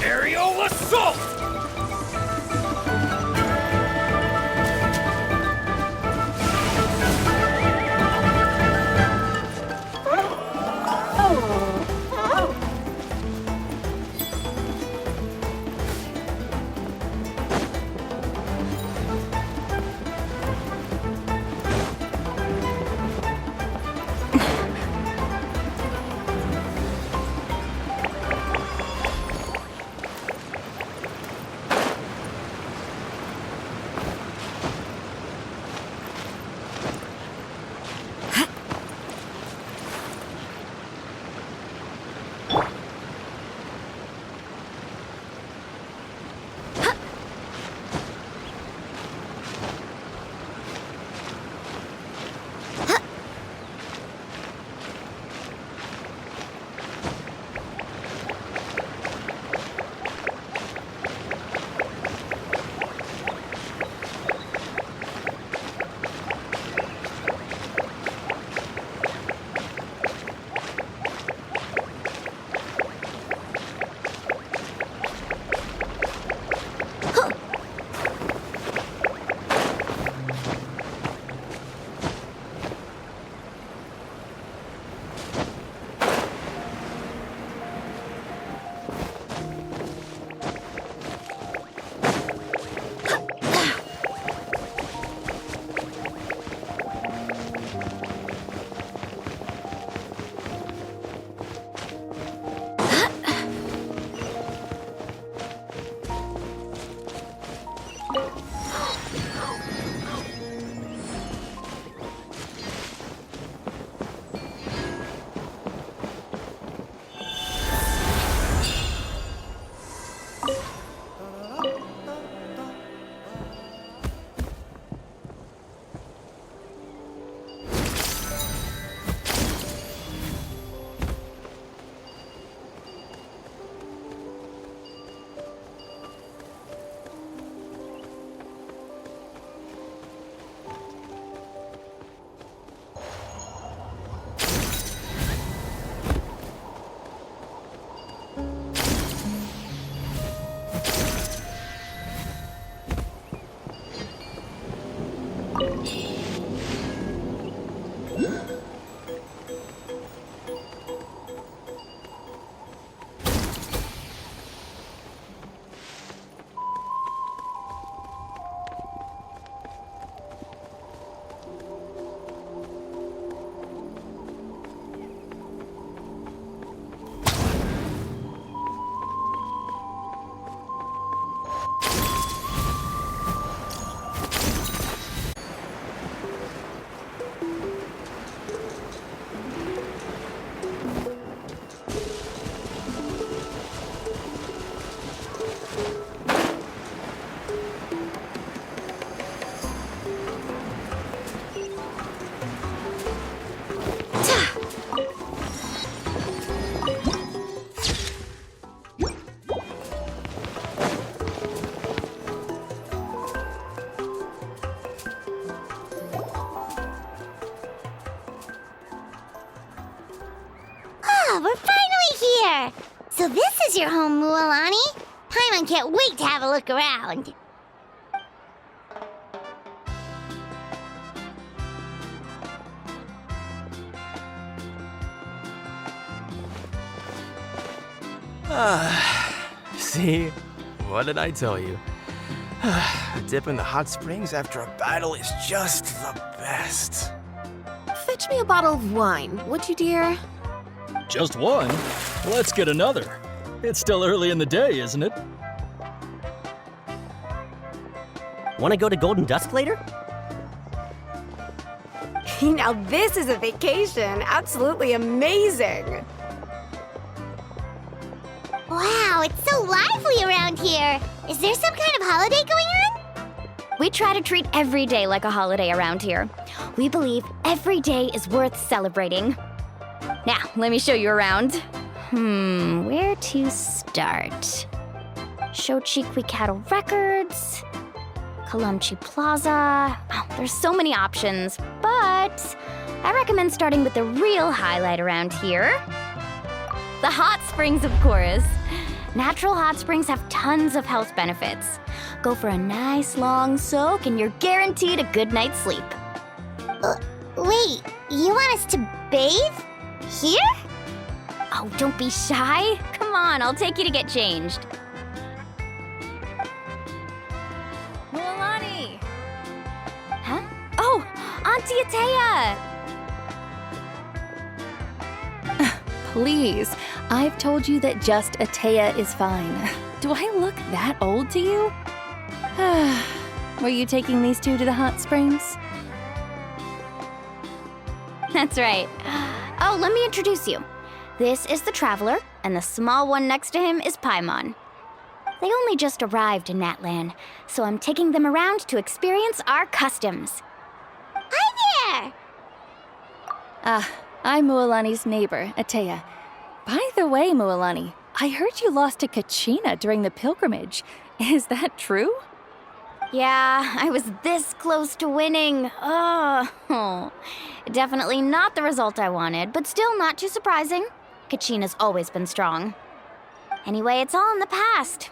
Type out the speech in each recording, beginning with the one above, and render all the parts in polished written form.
Aerial assault! We're finally here! So this is your home, Mualani? Paimon can't wait to have a look around. See? what did I tell you? A dip in the hot springs after a battle is just the best. Fetch me a bottle of wine, would you, dear? Just one? Let's get another. It's still early in the day, isn't it? Want to go to Golden Dusk later? Now this is a vacation. Absolutely amazing. Wow, it's so lively around here. Is there some kind of holiday going on? We try to treat every day like a holiday around here. We believe every day is worth celebrating. Now, let me show you around. Where to start? Shochiqui Cattle Records, Kalumchi Plaza. Oh, there's so many options, but I recommend starting with the real highlight around here. The hot springs, of course. Natural hot springs have tons of health benefits. Go for a nice long soak and you're guaranteed a good night's sleep. Wait, you want us to bathe? Here? Oh, don't be shy. Come on, I'll take you to get changed. Mualani! Huh? Oh, Auntie Atea! Please, I've told you that just Atea is fine. Do I look that old to you? Were you taking these two to the hot springs? That's right. Oh, let me introduce you. This is the Traveler, and the small one next to him is Paimon. They only just arrived in Natlan, so I'm taking them around to experience our customs. Hi there! I'm Mualani's neighbor, Atea. By the way, Mualani, I heard you lost to Kachina during the pilgrimage. Is that true? Yeah, I was this close to winning. Oh, definitely not the result I wanted, but still not too surprising. Kachina's always been strong. Anyway, it's all in the past.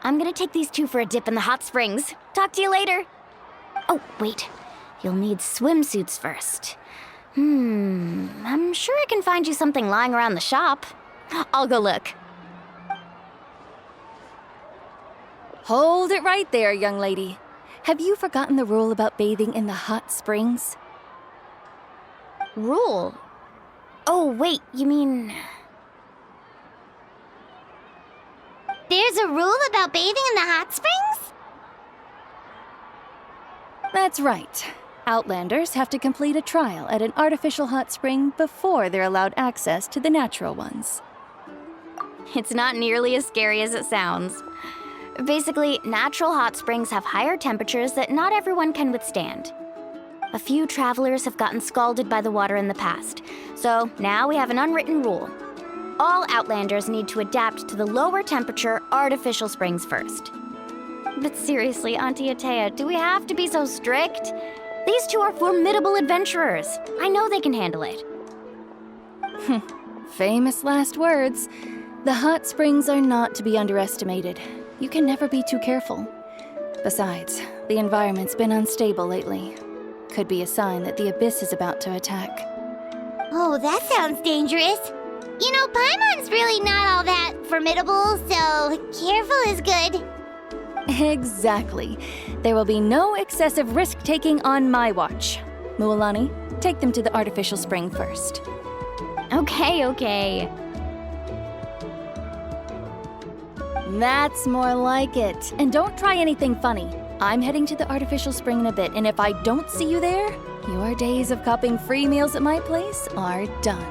I'm gonna take these two for a dip in the hot springs. Talk to you later. Oh, wait. You'll need swimsuits first. I'm sure I can find you something lying around the shop. I'll go look. Hold it right there, young lady. Have you forgotten the rule about bathing in the hot springs? Rule? Oh, wait, you mean... There's a rule about bathing in the hot springs? That's right. Outlanders have to complete a trial at an artificial hot spring before they're allowed access to the natural ones. It's not nearly as scary as it sounds. Basically, natural hot springs have higher temperatures that not everyone can withstand. A few travelers have gotten scalded by the water in the past, so now we have an unwritten rule. All Outlanders need to adapt to the lower temperature artificial springs first. But seriously, Auntie Atea, do we have to be so strict? These two are formidable adventurers. I know they can handle it. Famous last words. The hot springs are not to be underestimated. You can never be too careful. Besides, the environment's been unstable lately. Could be a sign that the abyss is about to attack. Oh, that sounds dangerous. You know, Paimon's really not all that formidable, so careful is good. Exactly. There will be no excessive risk-taking on my watch. Mualani, take them to the artificial spring first. Okay. That's more like it. And don't try anything funny. I'm heading to the artificial spring in a bit, and if I don't see you there, your days of copping free meals at my place are done.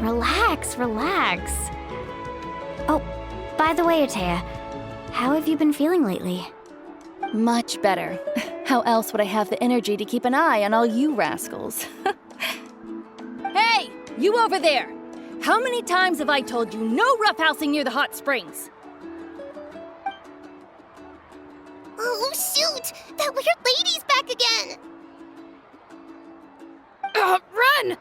Relax. Oh, by the way, Atea, how have you been feeling lately? Much better. How else would I have the energy to keep an eye on all you rascals? Hey, you over there! How many times have I told you no roughhousing near the hot springs? Oh, shoot! That weird lady's back again! Run!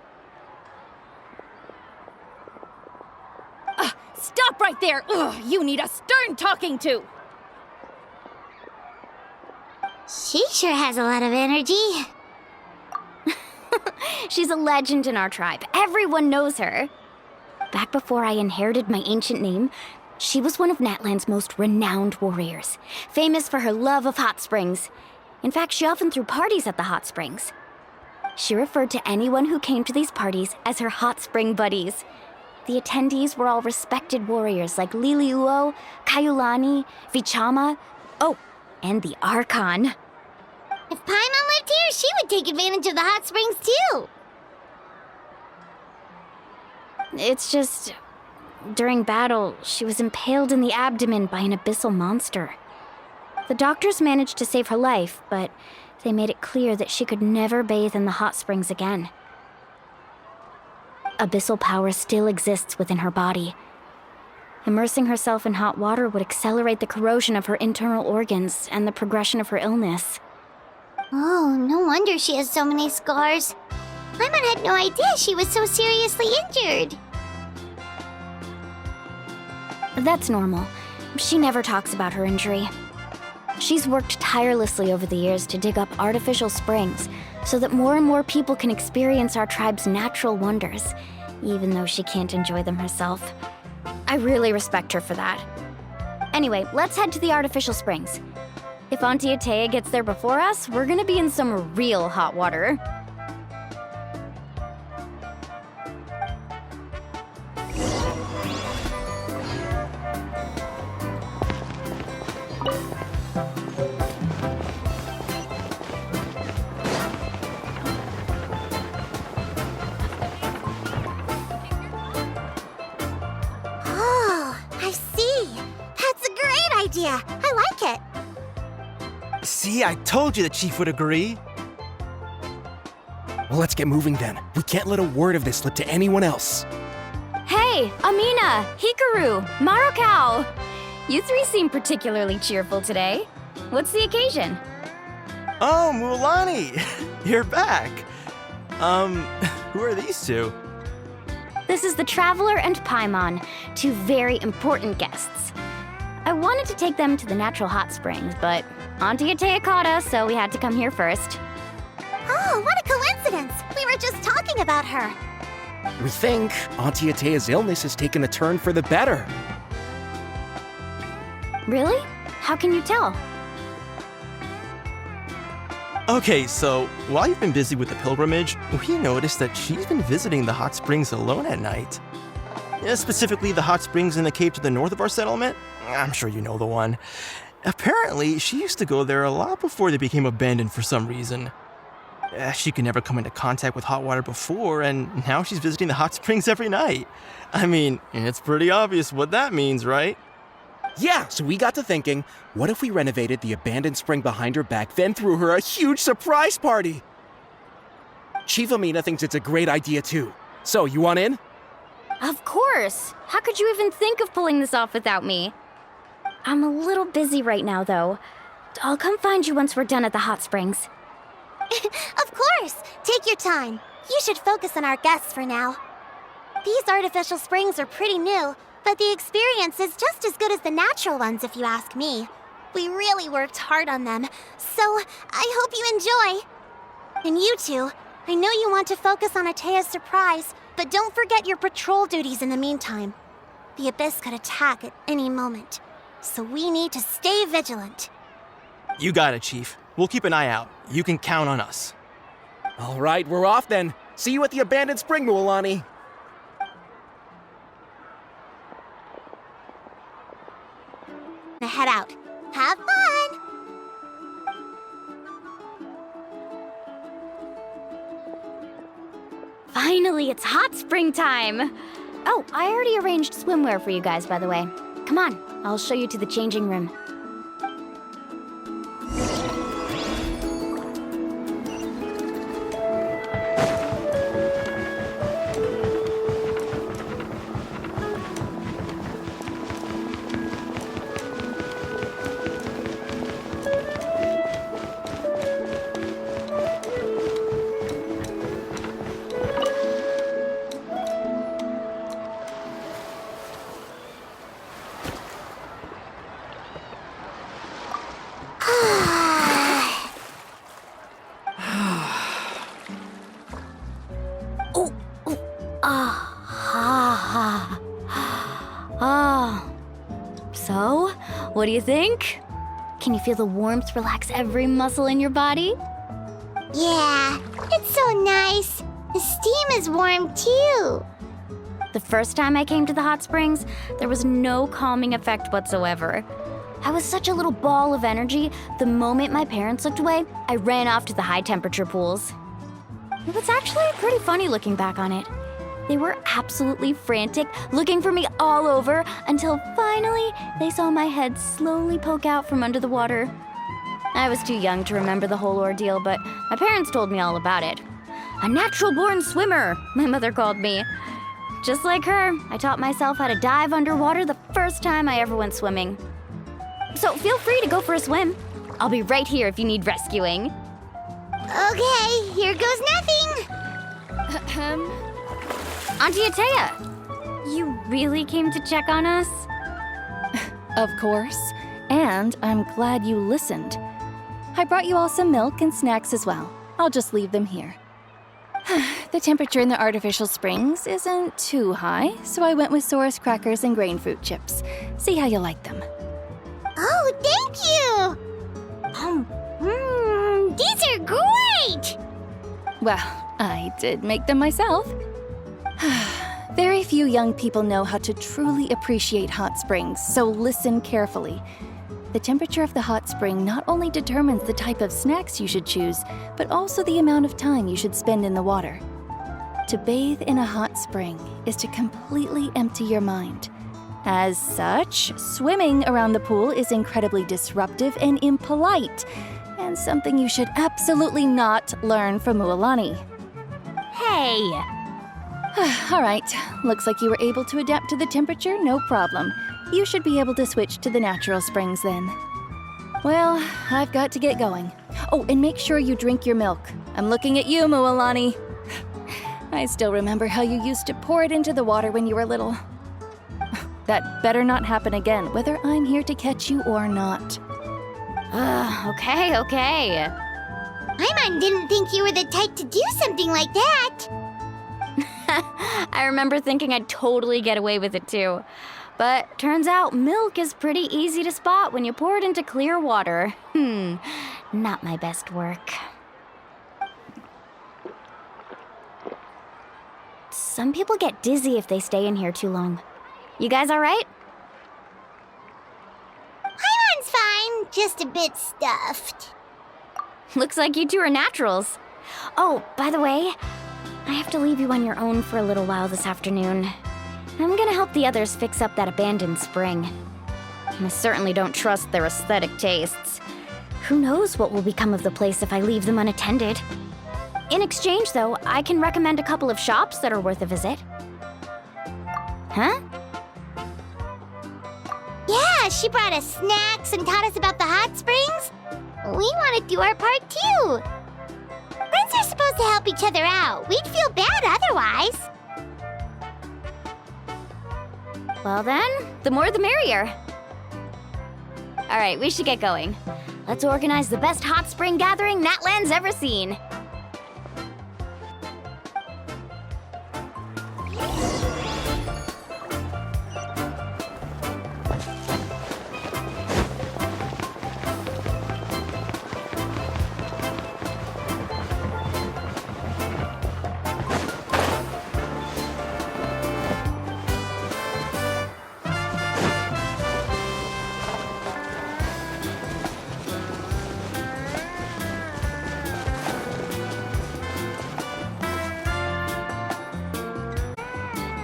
Stop right there! Ugh, you need a stern talking to! She sure has a lot of energy. She's a legend in our tribe. Everyone knows her. Back before I inherited my ancient name, She was one of Natland's most renowned warriors, famous for her love of hot springs. In fact, she often threw parties at the hot springs. She referred to anyone who came to these parties as her hot spring buddies. The attendees were all respected warriors like Liliuo, Kaiulani, Vichama, oh, and the Archon. If Paimon lived here, she would take advantage of the hot springs too. It's just, during battle, she was impaled in the abdomen by an abyssal monster. The doctors managed to save her life, but they made it clear that she could never bathe in the hot springs again. Abyssal power still exists within her body. Immersing herself in hot water would accelerate the corrosion of her internal organs and the progression of her illness. Oh, no wonder she has so many scars. Paimon had no idea she was so seriously injured. That's normal. She never talks about her injury. She's worked tirelessly over the years to dig up artificial springs so that more and more people can experience our tribe's natural wonders, even though she can't enjoy them herself. I really respect her for that. Anyway, let's head to the artificial springs. If Auntie Atea gets there before us, we're gonna be in some real hot water. Oh, I see. That's a great idea. I like it. See, I told you the chief would agree. Well, let's get moving then. We can't let a word of this slip to anyone else. Hey, Amina, Hikaru, Marukao! You three seem particularly cheerful today. What's the occasion? Oh, Mulani! You're back. Who are these two? This is the Traveler and Paimon, two very important guests. I wanted to take them to the natural hot springs, but Auntie Atea caught us, so we had to come here first. Oh, what a coincidence. We were just talking about her. We think Auntie Atea's illness has taken a turn for the better. Really? How can you tell? Okay, so while you've been busy with the pilgrimage, we noticed that she's been visiting the hot springs alone at night. Yeah, specifically the hot springs in the cave to the north of our settlement. I'm sure you know the one. Apparently, she used to go there a lot before they became abandoned for some reason. She could never come into contact with hot water before, and now she's visiting the hot springs every night. I mean, it's pretty obvious what that means, right? Yeah, so we got to thinking, what if we renovated the abandoned spring behind her back, then threw her a huge surprise party? Chief Amina thinks it's a great idea too. So, you want in? Of course! How could you even think of pulling this off without me? I'm a little busy right now, though. I'll come find you once we're done at the hot springs. Of course. Take your time. You should focus on our guests for now. These artificial springs are pretty new, but the experience is just as good as the natural ones, if you ask me. We really worked hard on them, so I hope you enjoy. And you two, I know you want to focus on Atea's surprise, but don't forget your patrol duties in the meantime. The Abyss could attack at any moment, so we need to stay vigilant. You got it, Chief. We'll keep an eye out. You can count on us. All right, we're off then. See you at the abandoned spring, Mualani. Now head out. Have fun! Finally, it's hot spring time! Oh, I already arranged swimwear for you guys, by the way. Come on, I'll show you to the changing room. So, what do you think? Can you feel the warmth relax every muscle in your body? Yeah, it's so nice. The steam is warm too. The first time I came to the hot springs, there was no calming effect whatsoever. I was such a little ball of energy, the moment my parents looked away, I ran off to the high temperature pools. It was actually pretty funny looking back on it. They were absolutely frantic, looking for me all over, until finally they saw my head slowly poke out from under the water. I was too young to remember the whole ordeal, but my parents told me all about it. A natural-born swimmer, my mother called me. Just like her, I taught myself how to dive underwater the first time I ever went swimming. So feel free to go for a swim. I'll be right here if you need rescuing. Okay, here goes nothing. Auntie Atea, you really came to check on us? Of course. And I'm glad you listened. I brought you all some milk and snacks as well. I'll just leave them here. The temperature in the artificial springs isn't too high, so I went with Saurus crackers and grain fruit chips. See how you like them. Oh, thank you. These are great. Well, I did make them myself. Very few young people know how to truly appreciate hot springs, so listen carefully. The temperature of the hot spring not only determines the type of snacks you should choose, but also the amount of time you should spend in the water. To bathe in a hot spring is to completely empty your mind. As such, swimming around the pool is incredibly disruptive and impolite, and something you should absolutely not learn from Mualani. Hey! All right, looks like you were able to adapt to the temperature, no problem. You should be able to switch to the natural springs then. Well, I've got to get going. Oh, and make sure you drink your milk. I'm looking at you, Mualani. I still remember how you used to pour it into the water when you were little. That better not happen again, whether I'm here to catch you or not. Okay. Paimon didn't think you were the type to do something like that. I remember thinking I'd totally get away with it too. But turns out milk is pretty easy to spot when you pour it into clear water. Not my best work. Some people get dizzy if they stay in here too long. You guys all right? Paimon's fine, just a bit stuffed. Looks like you two are naturals. Oh, by the way, I have to leave you on your own for a little while this afternoon. I'm gonna help the others fix up that abandoned spring. I certainly don't trust their aesthetic tastes. Who knows what will become of the place if I leave them unattended? In exchange, though, I can recommend a couple of shops that are worth a visit. Huh? Yeah, she brought us snacks and taught us about the hot springs. We want to do our part too. Friends are supposed to help each other out. We'd feel bad otherwise. Well then, the more the merrier. All right, we should get going. Let's organize the best hot spring gathering Natland's ever seen.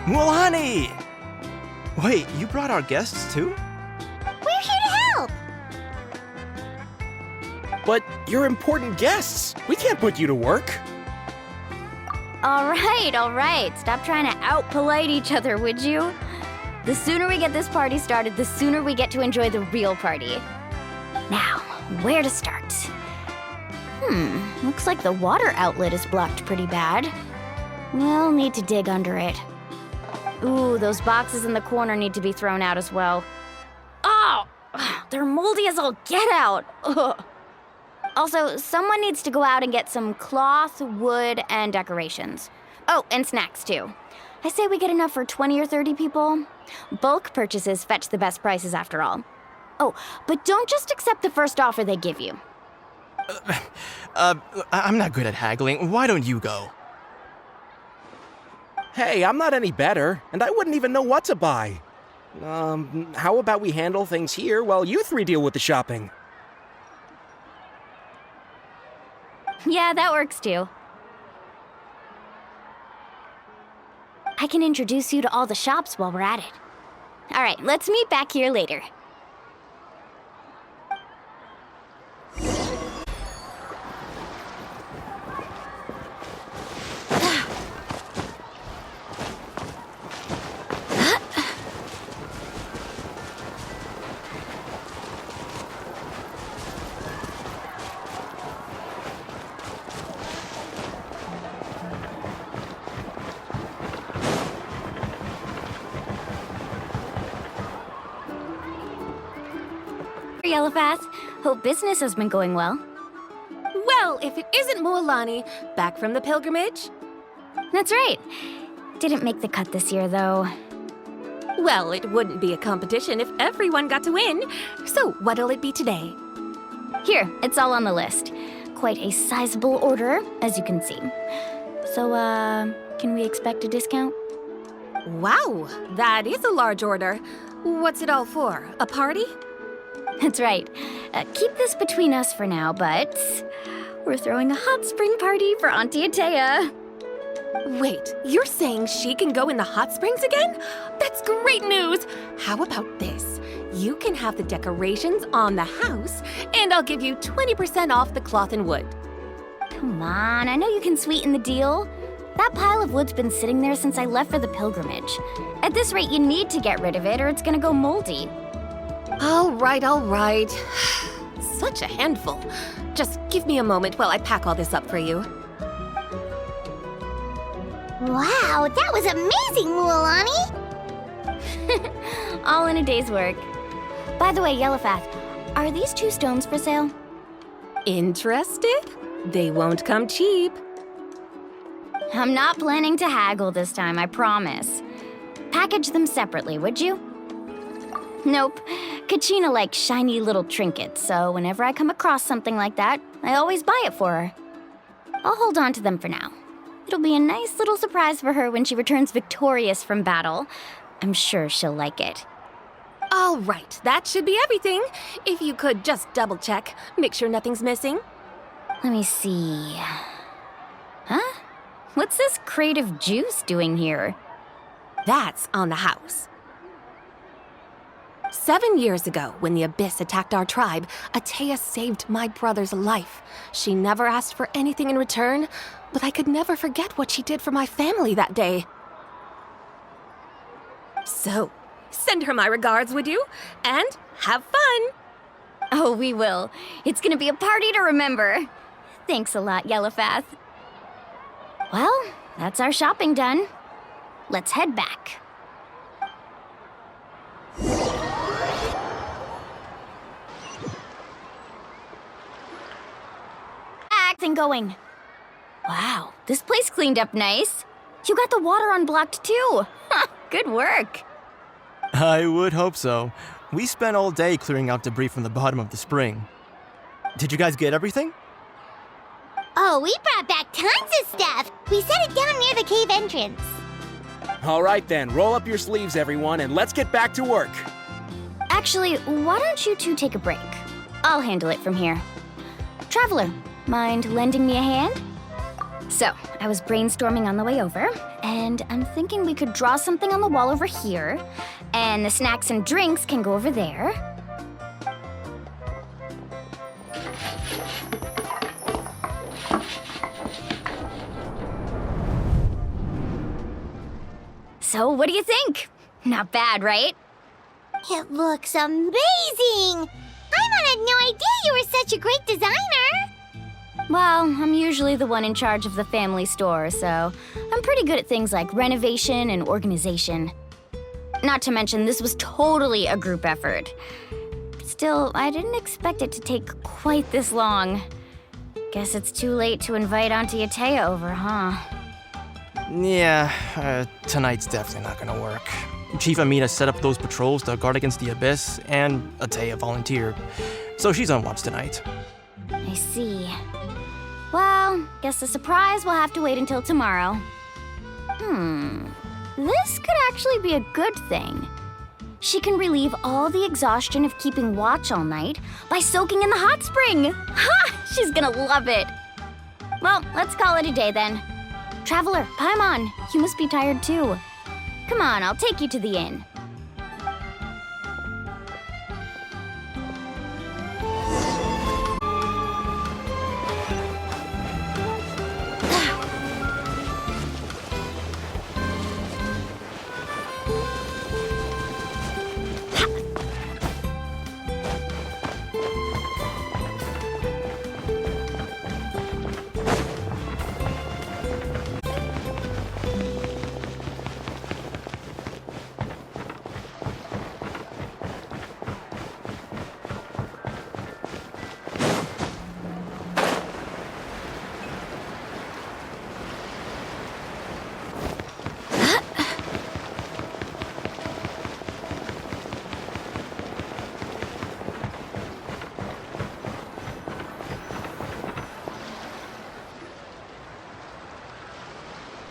Mualani! Wait, you brought our guests too? We're here to help. But you're important guests. We can't put you to work. All right. Stop trying to out-polite each other, would you? The sooner we get this party started, the sooner we get to enjoy the real party. Now, where to start? Looks like the water outlet is blocked pretty bad. We'll need to dig under it. Ooh, those boxes in the corner need to be thrown out as well. Oh! They're moldy as all get out! Ugh. Also, someone needs to go out and get some cloth, wood, and decorations. Oh, and snacks too. I say we get enough for 20 or 30 people. Bulk purchases fetch the best prices after all. Oh, but don't just accept the first offer they give you. I'm not good at haggling. Why don't you go? Hey, I'm not any better, and I wouldn't even know what to buy. How about we handle things here while you three deal with the shopping? Yeah, that works too. I can introduce you to all the shops while we're at it. All right, let's meet back here later. Yellowfast, hope business has been going well. Well, if it isn't Mualani, back from the pilgrimage? That's right. Didn't make the cut this year, though. Well, it wouldn't be a competition if everyone got to win. So, what'll it be today? Here, it's all on the list. Quite a sizable order, as you can see. So, can we expect a discount? Wow, that is a large order. What's it all for? A party? That's right. Keep this between us for now, but we're throwing a hot spring party for Auntie Atea. Wait, you're saying she can go in the hot springs again? That's great news! How about this? You can have the decorations on the house, and I'll give you 20% off the cloth and wood. Come on, I know you can sweeten the deal. That pile of wood's been sitting there since I left for the pilgrimage. At this rate, you need to get rid of it or it's gonna go moldy. All right. Such a handful. Just give me a moment while I pack all this up for you. Wow, that was amazing, Mualani! All in a day's work. By the way, Yellowfast, are these 2 stones for sale? Interested? They won't come cheap. I'm not planning to haggle this time, I promise. Package them separately, would you? Nope. Kachina likes shiny little trinkets, so whenever I come across something like that, I always buy it for her. I'll hold on to them for now. It'll be a nice little surprise for her when she returns victorious from battle. I'm sure she'll like it. All right, that should be everything. If you could just double check, make sure nothing's missing. Let me see. Huh? What's this crate of juice doing here? That's on the house. 7 years ago, when the Abyss attacked our tribe, Atea saved my brother's life. She never asked for anything in return, but I could never forget what she did for my family that day. So, send her my regards, would you? And have fun! Oh, we will. It's gonna be a party to remember. Thanks a lot, Yellowfast. Well, that's our shopping done. Let's head back. Acting going. Wow, this place cleaned up nice. You got the water unblocked too. Good work. I would hope so. We spent all day clearing out debris from the bottom of the spring. Did you guys get everything? Oh, we brought back tons of stuff! We set it down near the cave entrance. All right then, roll up your sleeves, everyone, and let's get back to work. Actually, why don't you two take a break? I'll handle it from here. Traveler, mind lending me a hand? So, I was brainstorming on the way over, and I'm thinking we could draw something on the wall over here, and the snacks and drinks can go over there. So, what do you think? Not bad, right? It looks amazing! Paimon had no idea you were such a great designer! Well, I'm usually the one in charge of the family store, so I'm pretty good at things like renovation and organization. Not to mention, this was totally a group effort. Still, I didn't expect it to take quite this long. Guess it's too late to invite Auntie Atea over, huh? Yeah, tonight's definitely not gonna work. Chief Amina set up those patrols to guard against the Abyss, and Atea volunteered. So she's on watch tonight. I see. Well, guess the surprise will have to wait until tomorrow. This could actually be a good thing. She can relieve all the exhaustion of keeping watch all night by soaking in the hot spring. Ha! She's gonna love it. Well, let's call it a day then. Traveler, Paimon, you must be tired too. Come on, I'll take you to the inn.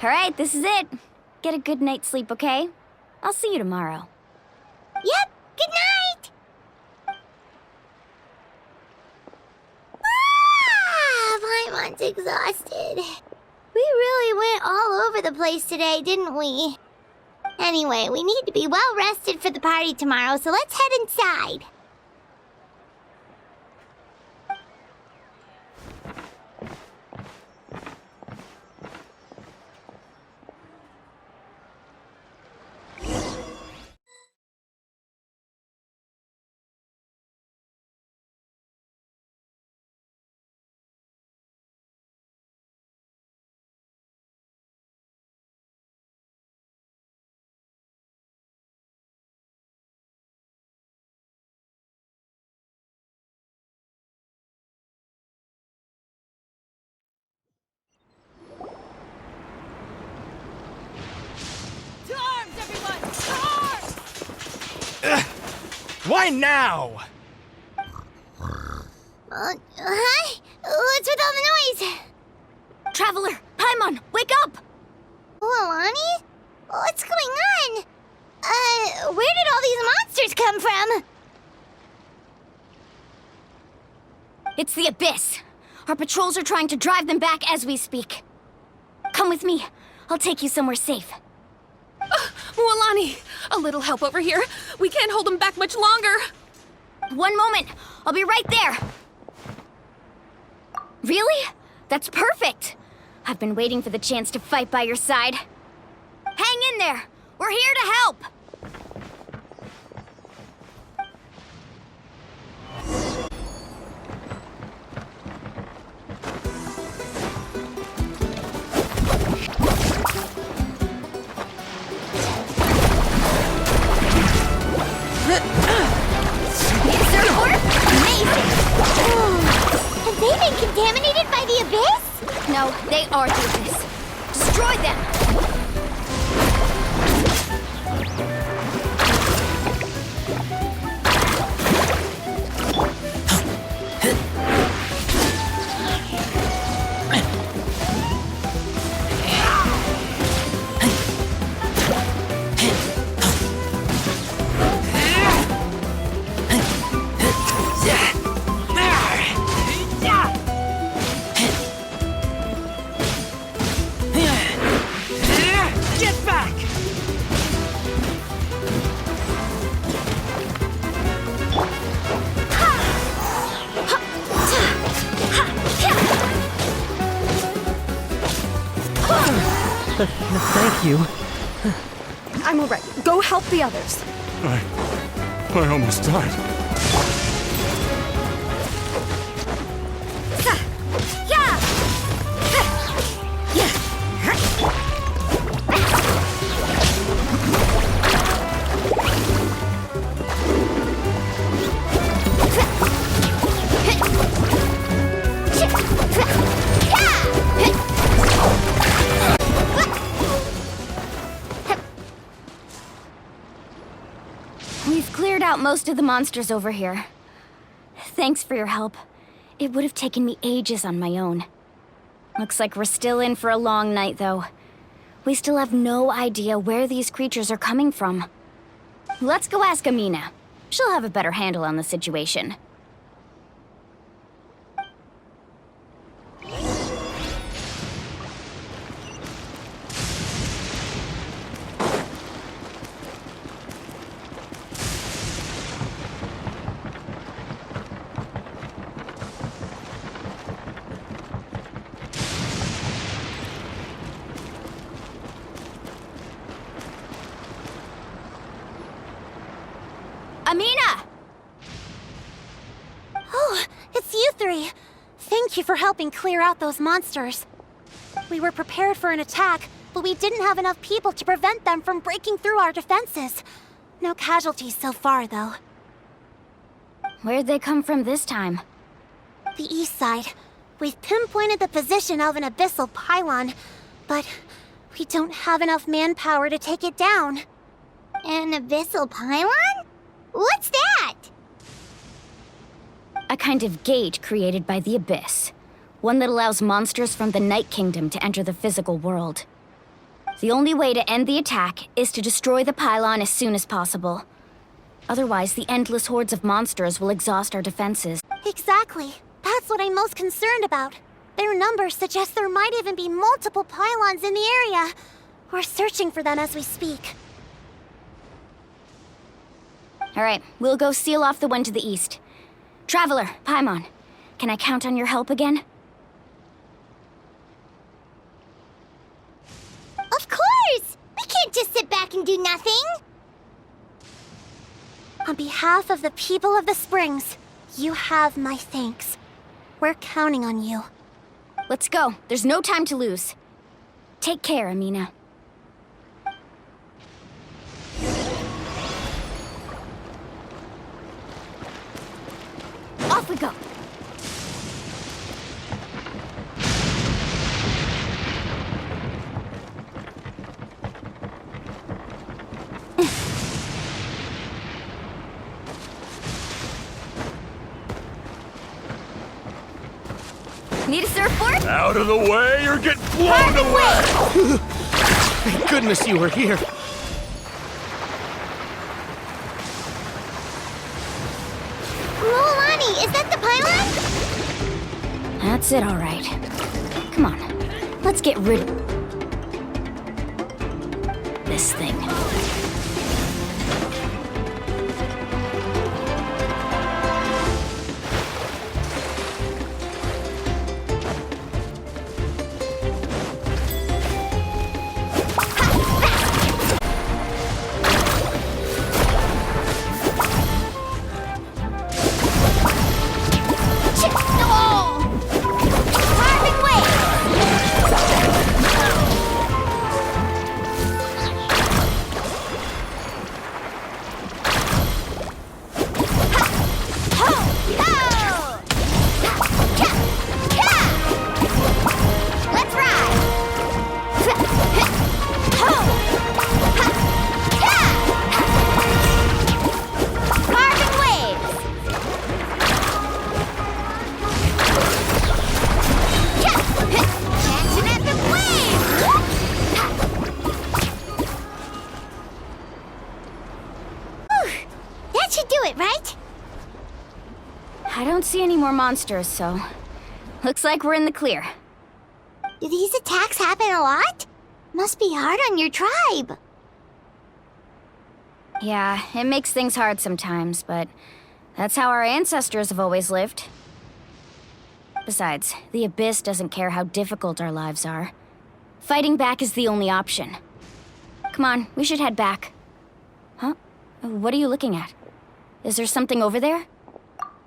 All right, this is it. Get a good night's sleep, okay? I'll see you tomorrow. Yep, good night! Paimon's exhausted. We really went all over the place today, didn't we? Anyway, we need to be well rested for the party tomorrow, so let's head inside. Why now? Huh? What's with all the noise? Traveler, Paimon, wake up! Alani? What's going on? Where did all these monsters come from? It's the Abyss. Our patrols are trying to drive them back as we speak. Come with me. I'll take you somewhere safe. Mualani, a little help over here. We can't hold them back much longer. One moment. I'll be right there. Really? That's perfect. I've been waiting for the chance to fight by your side. Hang in there. We're here to help. Have they been contaminated by the Abyss? No, they are the Abyss. Destroy them! Thank you. I'm all right. Go help the others. I almost died. out most of the monsters over here. Thanks for your help. It would have taken me ages on my own. Looks like we're still in for a long night, though. We still have no idea where these creatures are coming from. Let's go ask Amina. She'll have a better handle on the situation. Amina! Oh, it's you three. Thank you for helping clear out those monsters. We were prepared for an attack, but we didn't have enough people to prevent them from breaking through our defenses. No casualties so far, though. Where'd they come from this time? The east side. We've pinpointed the position of an abyssal pylon, but we don't have enough manpower to take it down. An abyssal pylon? What's that? A kind of gate created by the Abyss. One that allows monsters from the Night Kingdom to enter the physical world. The only way to end the attack is to destroy the pylon as soon as possible. Otherwise, the endless hordes of monsters will exhaust our defenses. Exactly. That's what I'm most concerned about. Their numbers suggest there might even be multiple pylons in the area. We're searching for them as we speak. Alright, we'll go seal off the one to the east. Traveler, Paimon, can I count on your help again? Of course! We can't just sit back and do nothing! On behalf of the people of the Springs, you have my thanks. We're counting on you. Let's go. There's no time to lose. Take care, Amina. Off we go. Need a surfboard? Out of the way or get blown away! Thank goodness you were here. Rolani, is that the pylon? That's it, all right. Come on, let's get rid of this thing. I don't see any more monsters, so looks like we're in the clear. Do these attacks happen a lot? Must be hard on your tribe. Yeah, it makes things hard sometimes, but that's how our ancestors have always lived. Besides, the Abyss doesn't care how difficult our lives are. Fighting back is the only option. Come on, we should head back. Huh? What are you looking at? Is there something over there?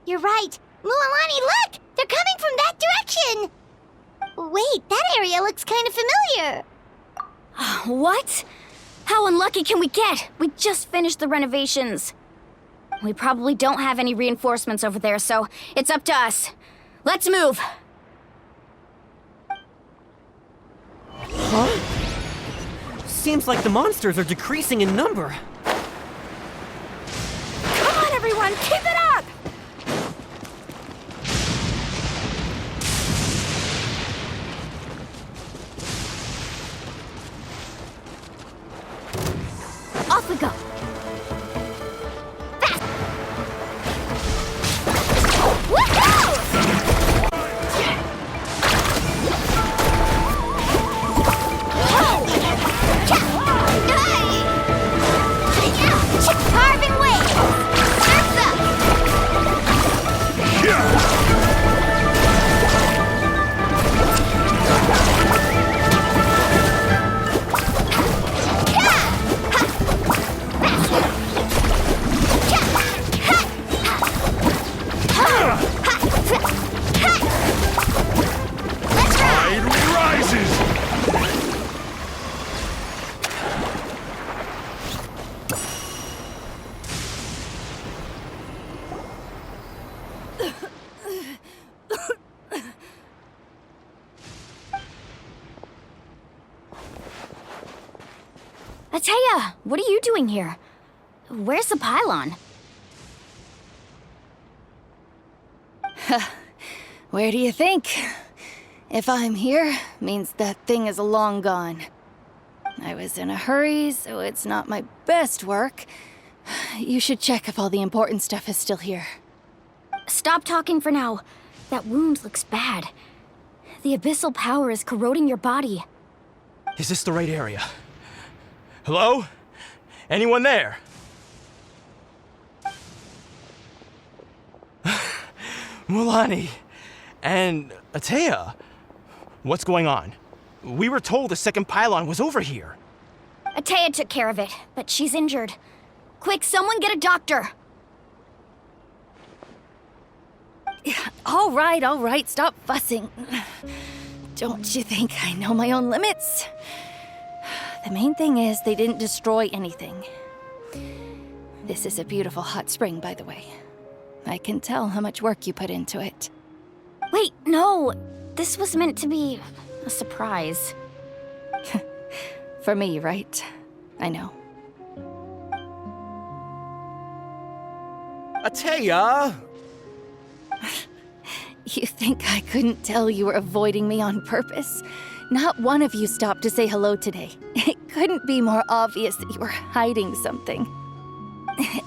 You're right. Mualani, look! They're coming from that direction! Wait, that area looks kind of familiar. What? How unlucky can we get? We just finished the renovations. We probably don't have any reinforcements over there, so it's up to us. Let's move! Seems like the monsters are decreasing in number. Come everyone! Keep it up! Off we go. Fast! Carbon wave! Surf's up! Tide rises! Atea, what are you doing here? Where's the pylon? Where do you think? If I'm here, means that thing is long gone. I was in a hurry, so it's not my best work. You should check if all the important stuff is still here. Stop talking for now. That wound looks bad. The abyssal power is corroding your body. Is this the right area? Hello? Anyone there? Mulani and Atea, what's going on? We were told the second pylon was over here. Atea took care of it, but she's injured. Quick, someone get a doctor! All right, stop fussing. Don't you think I know my own limits? The main thing is they didn't destroy anything. This is a beautiful hot spring, by the way. I can tell how much work you put into it. Wait, no! This was meant to be a surprise. For me, right? I know. Atea! You think I couldn't tell you were avoiding me on purpose? Not one of you stopped to say hello today. It couldn't be more obvious that you were hiding something.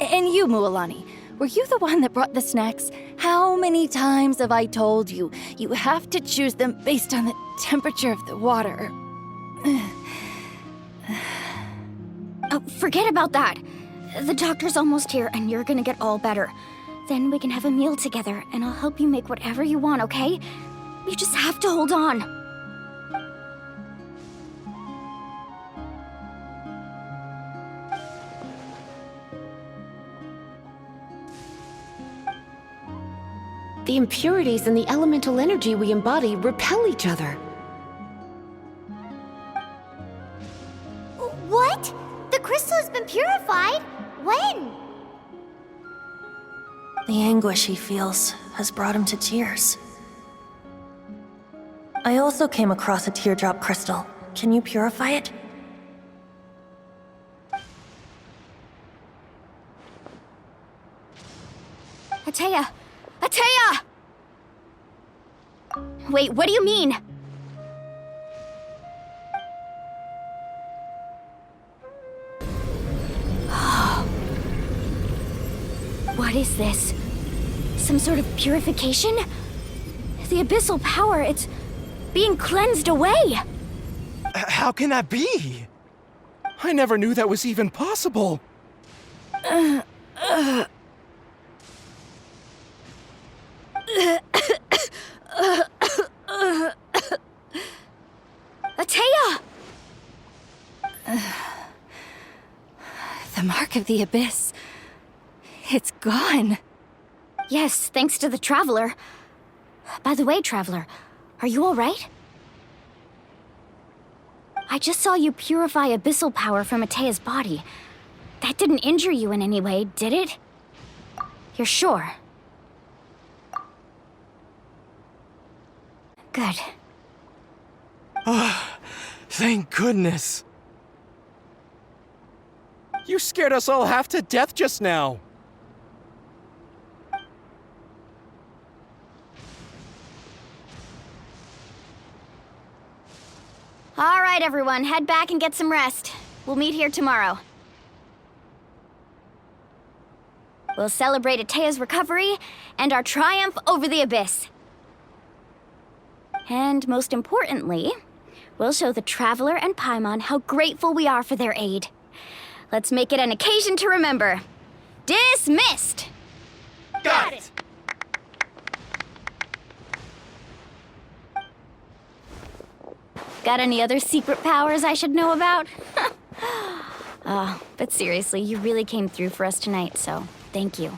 And you, Mualani, were you the one that brought the snacks? How many times have I told you, you have to choose them based on the temperature of the water? Oh, forget about that. The doctor's almost here, and you're gonna get all better. Then we can have a meal together, and I'll help you make whatever you want, okay? You just have to hold on. The impurities and the elemental energy we embody repel each other. What? The crystal has been purified? When? The anguish he feels has brought him to tears. I also came across a teardrop crystal. Can you purify it? Atea! Atea! Wait, what do you mean? What is this? Some sort of purification? The abyssal power, it's being cleansed away! How can that be? I never knew that was even possible. Atea! The mark of the abyss. It's gone. Yes, thanks to the Traveler. By the way, Traveler, are you alright? I just saw you purify abyssal power from Atea's body. That didn't injure you in any way, did it? You're sure? Good. Thank goodness. You scared us all half to death just now. All right, everyone, head back and get some rest. We'll meet here tomorrow. We'll celebrate Atea's recovery and our triumph over the Abyss. And most importantly, we'll show the Traveler and Paimon how grateful we are for their aid. Let's make it an occasion to remember. Dismissed! Got it! Got any other secret powers I should know about? But seriously, you really came through for us tonight, so thank you.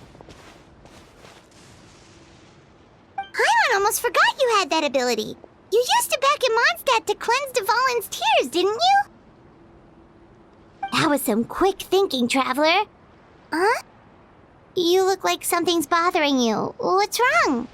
Paimon almost forgot you had that ability. You used it back in Mondstadt to cleanse Dvalin's tears, didn't you? That was some quick thinking, Traveler. Huh? You look like something's bothering you. What's wrong?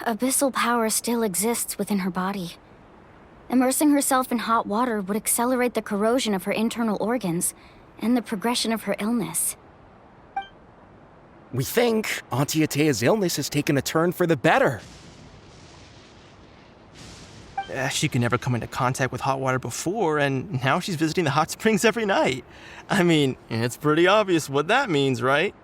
Abyssal power still exists within her body. Immersing herself in hot water would accelerate the corrosion of her internal organs and the progression of her illness. We think Auntie Atea's illness has taken a turn for the better. She could never come into contact with hot water before, and now she's visiting the hot springs every night. I mean, it's pretty obvious what that means, right?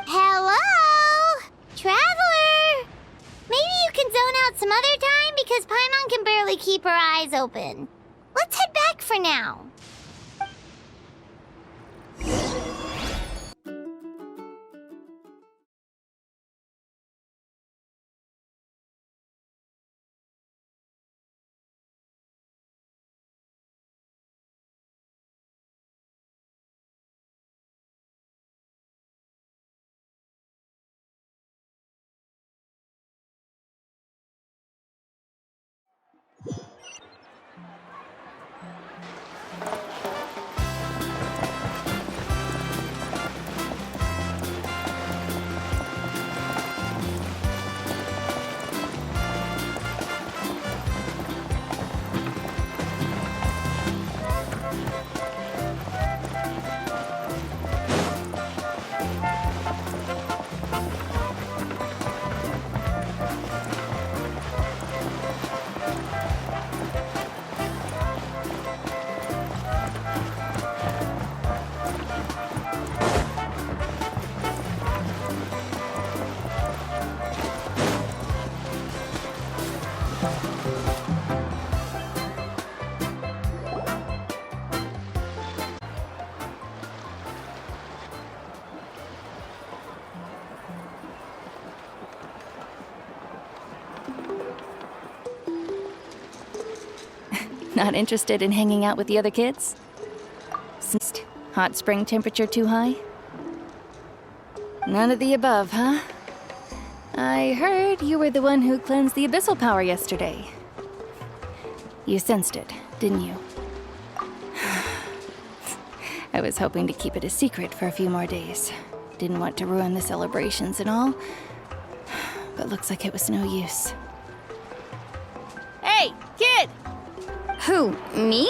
Hello? Traveler? Maybe you can zone out some other time because Paimon can barely keep her eyes open. Let's head back for now. Not interested in hanging out with the other kids? Hot spring temperature too high? None of the above, huh? I heard you were the one who cleansed the abyssal power yesterday. You sensed it, didn't you? I was hoping to keep it a secret for a few more days. Didn't want to ruin the celebrations and all, but looks like it was no use. Hey, kid! Who, me?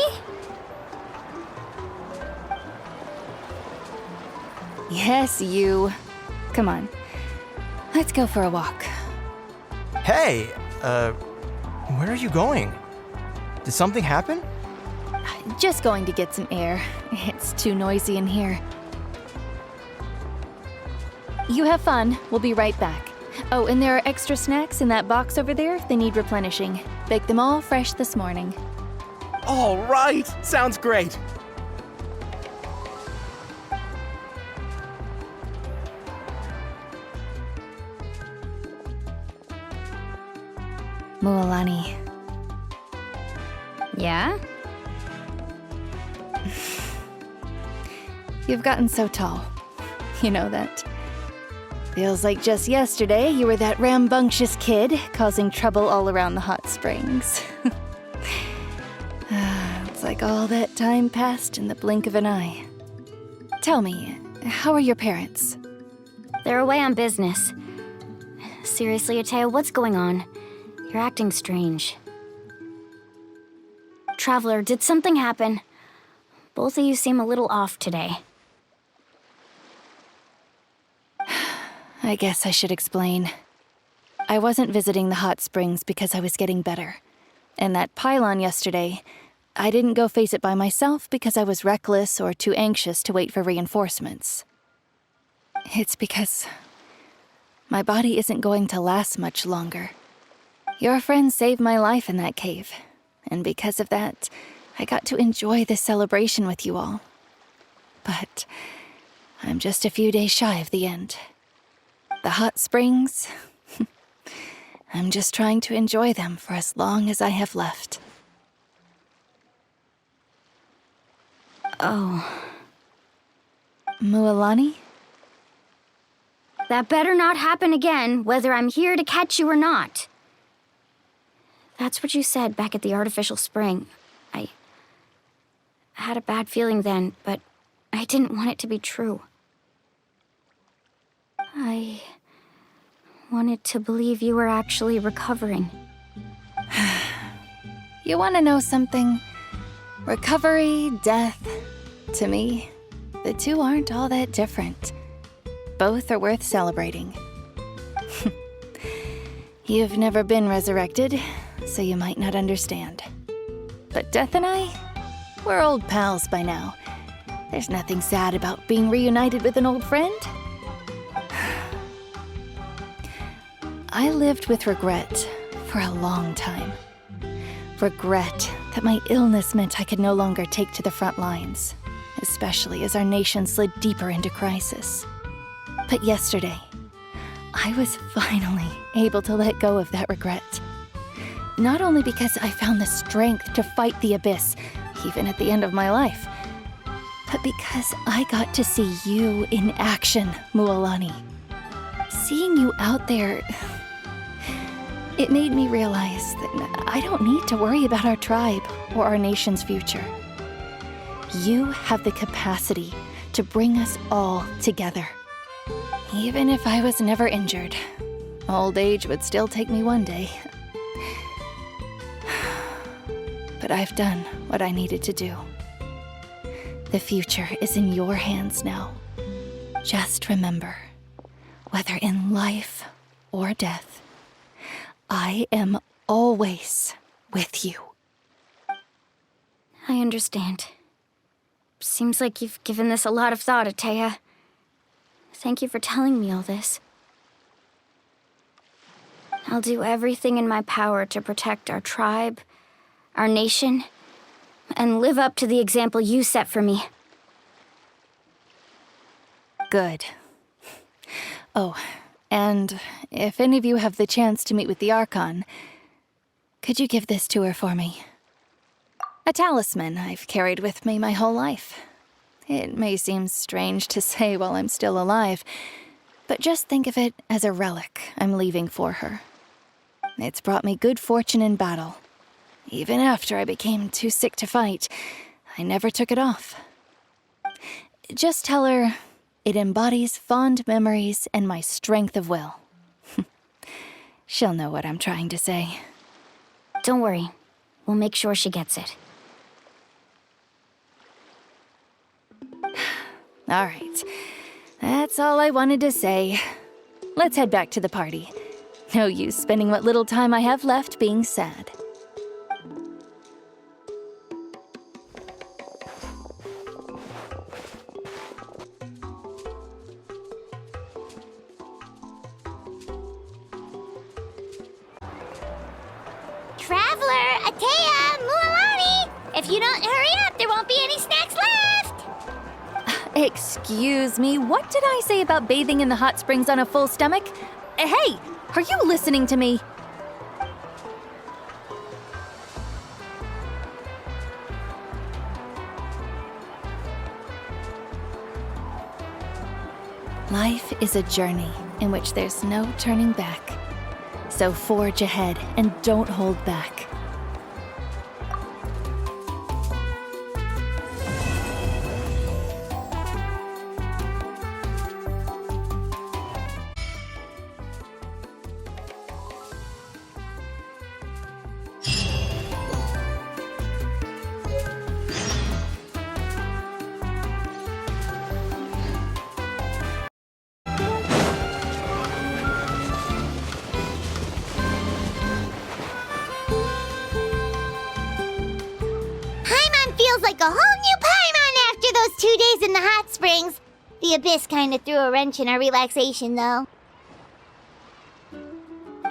Yes, you. Come on. Let's go for a walk. Hey, where are you going? Did something happen? Just going to get some air. It's too noisy in here. You have fun. We'll be right back. Oh, and there are extra snacks in that box over there if they need replenishing. Baked them all fresh this morning. All right! Sounds great! Mualani. Yeah? You've gotten so tall. You know that. Feels like just yesterday you were that rambunctious kid causing trouble all around the hot springs. It's like all that time passed in the blink of an eye. Tell me, how are your parents? They're away on business. Seriously, Atea, what's going on? You're acting strange. Traveler, did something happen? Both of you seem a little off today. I guess I should explain. I wasn't visiting the hot springs because I was getting better. And that pylon yesterday, I didn't go face it by myself because I was reckless or too anxious to wait for reinforcements. It's because my body isn't going to last much longer. Your friend saved my life in that cave, and because of that, I got to enjoy this celebration with you all. But I'm just a few days shy of the end. The hot springs, I'm just trying to enjoy them for as long as I have left. Oh. Mualani? That better not happen again, whether I'm here to catch you or not. That's what you said back at the artificial spring. I had a bad feeling then, but I didn't want it to be true. I wanted to believe you were actually recovering. You want to know something? Recovery, death, to me, the two aren't all that different. Both are worth celebrating. You've never been resurrected, so you might not understand. But Death and I, we're old pals by now. There's nothing sad about being reunited with an old friend. I lived with regret for a long time. Regret that my illness meant I could no longer take to the front lines, especially as our nation slid deeper into crisis. But yesterday, I was finally able to let go of that regret. Not only because I found the strength to fight the abyss, even at the end of my life, but because I got to see you in action, Mualani. Seeing you out there, it made me realize that I don't need to worry about our tribe or our nation's future. You have the capacity to bring us all together. Even if I was never injured, old age would still take me one day. But I've done what I needed to do. The future is in your hands now. Just remember, whether in life or death, I am always with you. I understand. Seems like you've given this a lot of thought, Atea. Thank you for telling me all this. I'll do everything in my power to protect our tribe, our nation, and live up to the example you set for me. Good. Oh, and if any of you have the chance to meet with the Archon, could you give this to her for me? A talisman I've carried with me my whole life. It may seem strange to say while I'm still alive, but just think of it as a relic I'm leaving for her. It's brought me good fortune in battle. Even after I became too sick to fight, I never took it off. Just tell her it embodies fond memories and my strength of will. She'll know what I'm trying to say. Don't worry. We'll make sure she gets it. All right. That's all I wanted to say. Let's head back to the party. No use spending what little time I have left being sad. Traveler, Atea, Mualani! If you don't hurry up, there won't be any snacks left! Excuse me, what did I say about bathing in the hot springs on a full stomach? Hey, are you listening to me? Life is a journey in which there's no turning back. So forge ahead and don't hold back. like a whole new Paimon after those 2 days in the hot springs. The Abyss kinda threw a wrench in our relaxation, though.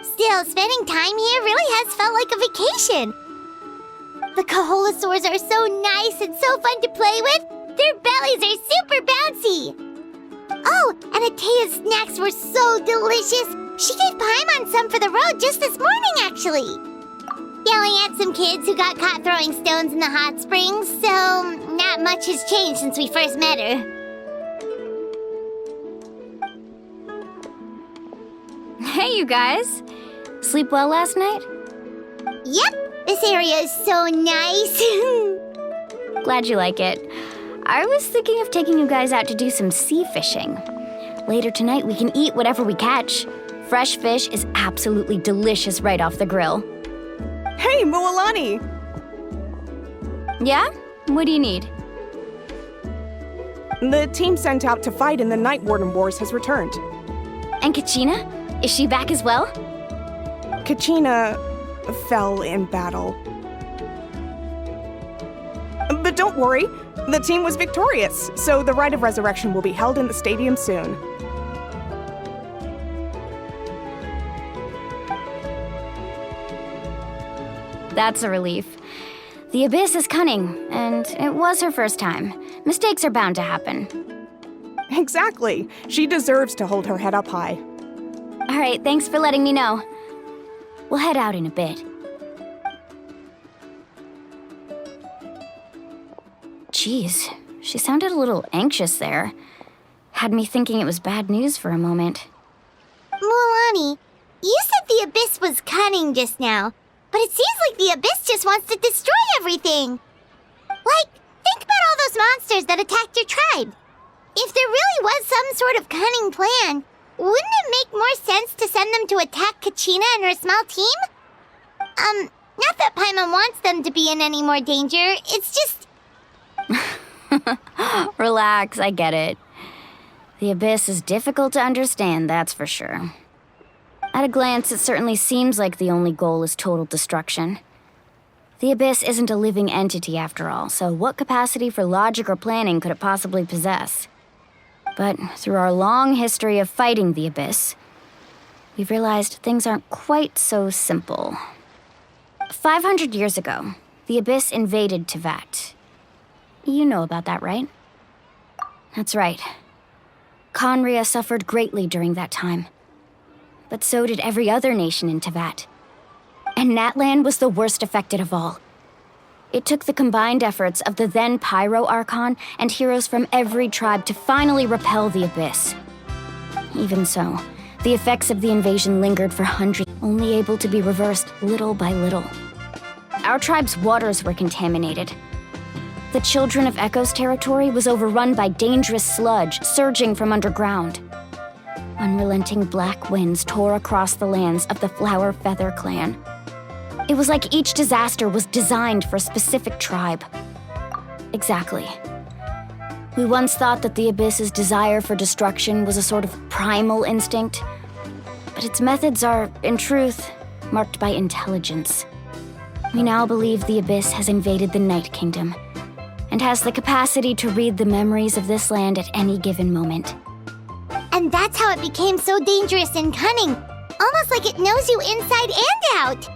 Still, spending time here really has felt like a vacation. The Kaholosaurs are so nice and so fun to play with. Their bellies are super bouncy. Oh, and Atea's snacks were so delicious. She gave Paimon some for the road just this morning, actually. Yelling at some kids who got caught throwing stones in the hot springs, so not much has changed since we first met her. Hey, you guys. Sleep well last night? Yep, this area is so nice. Glad you like it. I was thinking of taking you guys out to do some sea fishing. Later tonight, we can eat whatever we catch. Fresh fish is absolutely delicious right off the grill. Hey, Mualani! Yeah? What do you need? The team sent out to fight in the Night Warden Wars has returned. And Kachina? Is she back as well? Kachina fell in battle. But don't worry, the team was victorious, so the Rite of Resurrection will be held in the stadium soon. That's a relief. The Abyss is cunning, and it was her first time. Mistakes are bound to happen. Exactly. She deserves to hold her head up high. All right, thanks for letting me know. We'll head out in a bit. Jeez, she sounded a little anxious there. Had me thinking it was bad news for a moment. Mualani, you said the Abyss was cunning just now, but it seems like the Abyss just wants to destroy everything. Like, think about all those monsters that attacked your tribe. If there really was some sort of cunning plan, wouldn't it make more sense to send them to attack Kachina and her small team? Not that Paimon wants them to be in any more danger, it's just... Relax, I get it. The Abyss is difficult to understand, that's for sure. At a glance, it certainly seems like the only goal is total destruction. The Abyss isn't a living entity after all, so what capacity for logic or planning could it possibly possess? But through our long history of fighting the Abyss, we've realized things aren't quite so simple. 500 years ago, the Abyss invaded Teyvat. You know about that, right? That's right. Conria suffered greatly during that time. But so did every other nation in Teyvat. And Natlan was the worst affected of all. It took the combined efforts of the then Pyro Archon and heroes from every tribe to finally repel the Abyss. Even so, the effects of the invasion lingered for hundreds, only able to be reversed little by little. Our tribe's waters were contaminated. The Children of Echo's territory was overrun by dangerous sludge surging from underground. Unrelenting black winds tore across the lands of the Flower Feather clan. It was like each disaster was designed for a specific tribe. Exactly. We once thought that the Abyss's desire for destruction was a sort of primal instinct, but its methods are, in truth, marked by intelligence. We now believe the Abyss has invaded the Night Kingdom, and has the capacity to read the memories of this land at any given moment. And that's how it became so dangerous and cunning, almost like it knows you inside and out.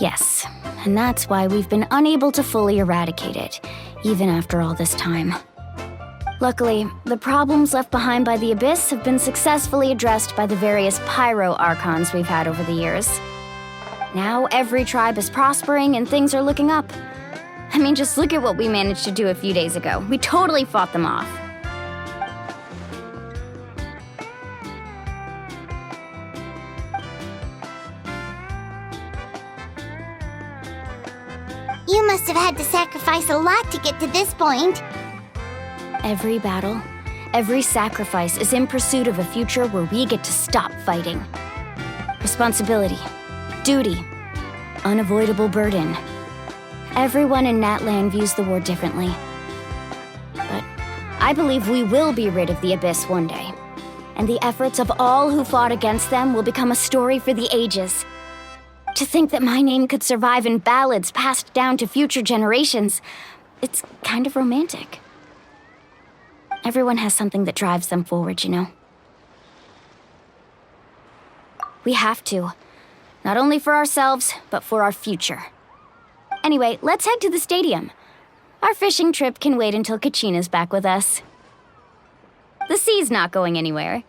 Yes, and that's why we've been unable to fully eradicate it, even after all this time. Luckily, the problems left behind by the Abyss have been successfully addressed by the various Pyro Archons we've had over the years. Now every tribe is prospering and things are looking up. I mean, just look at what we managed to do a few days ago. We totally fought them off. You must have had to sacrifice a lot to get to this point. Every battle, every sacrifice is in pursuit of a future where we get to stop fighting. Responsibility, duty, unavoidable burden. Everyone in Natlan views the war differently. But I believe we will be rid of the Abyss one day. And the efforts of all who fought against them will become a story for the ages. To think that my name could survive in ballads passed down to future generations, It's kind of romantic. Everyone has something that drives them forward, you know? We have to. Not only for ourselves, but for our future. Anyway, let's head to the stadium. Our fishing trip can wait until Kachina's back with us. The sea's not going anywhere.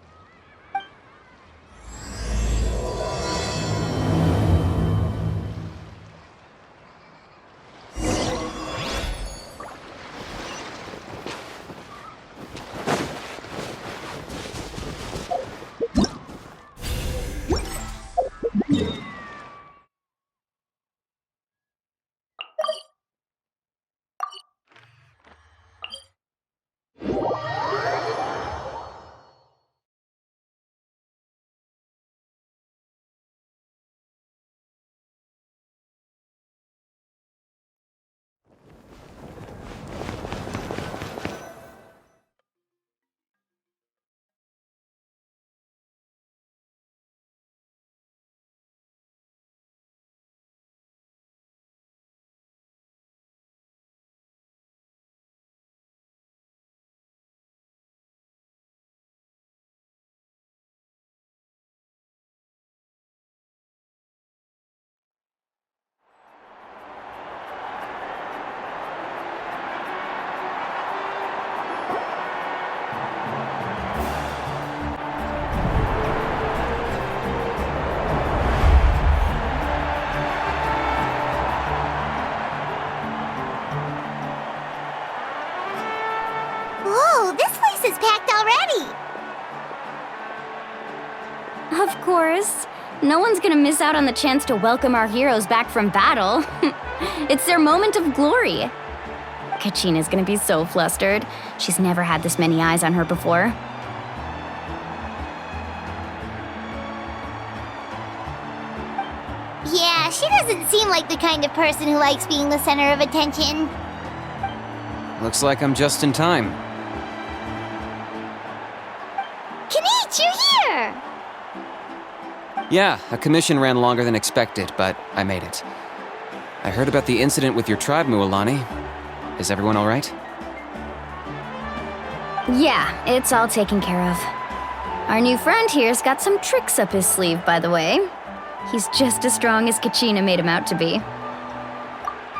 Whoa, this place is packed already! Of course. No one's gonna miss out on the chance to welcome our heroes back from battle. It's their moment of glory. Kachina's gonna be so flustered. She's never had this many eyes on her before. Yeah, she doesn't seem like the kind of person who likes being the center of attention. Looks like I'm just in time. Kanich, you're here! Yeah, a commission ran longer than expected, but I made it. I heard about the incident with your tribe, Mualani. Is everyone all right? Yeah, it's all taken care of. Our new friend here's got some tricks up his sleeve, by the way. He's just as strong as Kachina made him out to be.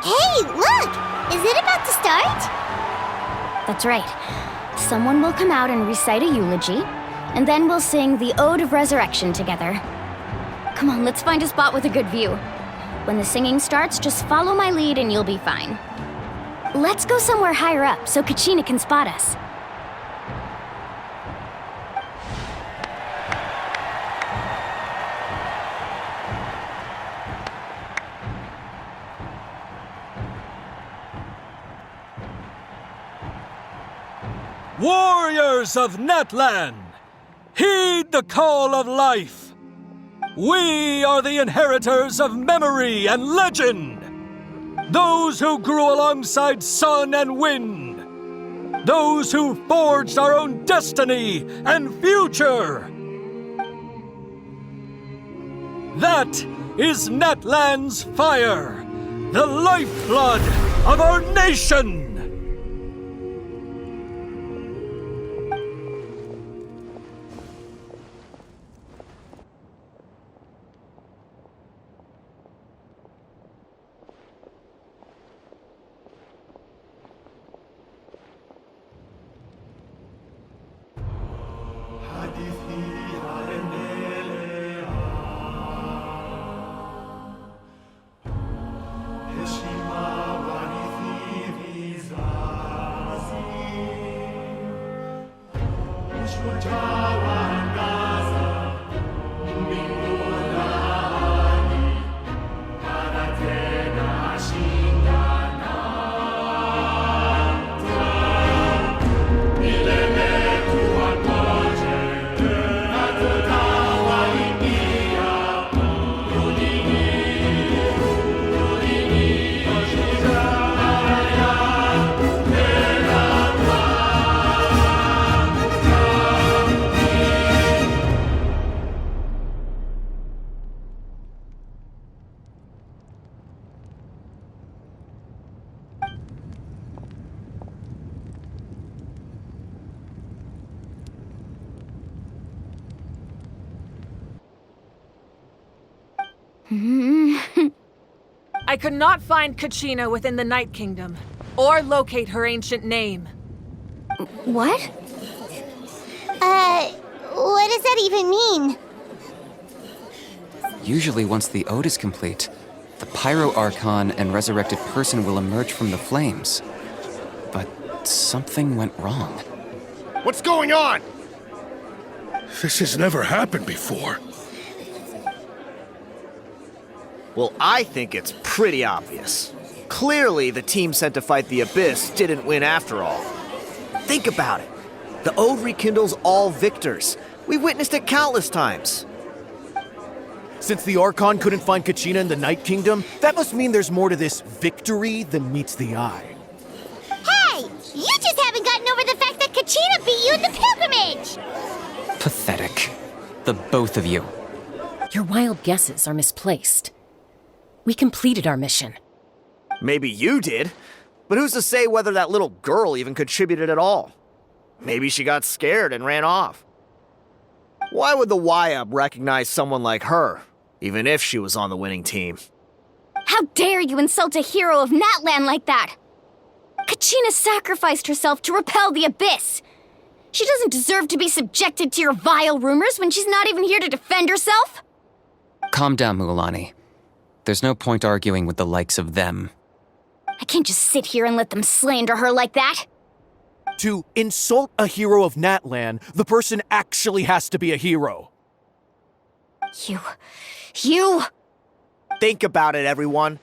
Hey, look! Is it about to start? That's right. Someone will come out and recite a eulogy, and then we'll sing the Ode of Resurrection together. Come on, let's find a spot with a good view. When the singing starts, just follow my lead and you'll be fine. Let's go somewhere higher up so Kachina can spot us. Warriors of Natlan, heed the call of life. We are the inheritors of memory and legend. Those who grew alongside sun and wind. Those who forged our own destiny and future. That is Natlan's fire, the lifeblood of our nation. I could not find Kachina within the Night Kingdom, or locate her ancient name. What? What does that even mean? Usually once the ode is complete, the Pyro Archon and resurrected person will emerge from the flames. But something went wrong. What's going on? This has never happened before. Well, I think it's pretty obvious. Clearly, the team sent to fight the Abyss didn't win after all. Think about it. The Ode rekindles all victors. We witnessed it countless times. Since the Archon couldn't find Kachina in the Night Kingdom, that must mean there's more to this victory than meets the eye. Hey! You just haven't gotten over the fact that Kachina beat you in the pilgrimage! Pathetic. The both of you. Your wild guesses are misplaced. We completed our mission. Maybe you did, but who's to say whether that little girl even contributed at all? Maybe she got scared and ran off. Why would the YUB recognize someone like her, even if she was on the winning team? How dare you insult a hero of Natlan like that? Kachina sacrificed herself to repel the Abyss. She doesn't deserve to be subjected to your vile rumors when she's not even here to defend herself. Calm down, Mualani. There's no point arguing with the likes of them. I can't just sit here and let them slander her like that. To insult a hero of Natlan, the person actually has to be a hero. You... Think about it, everyone.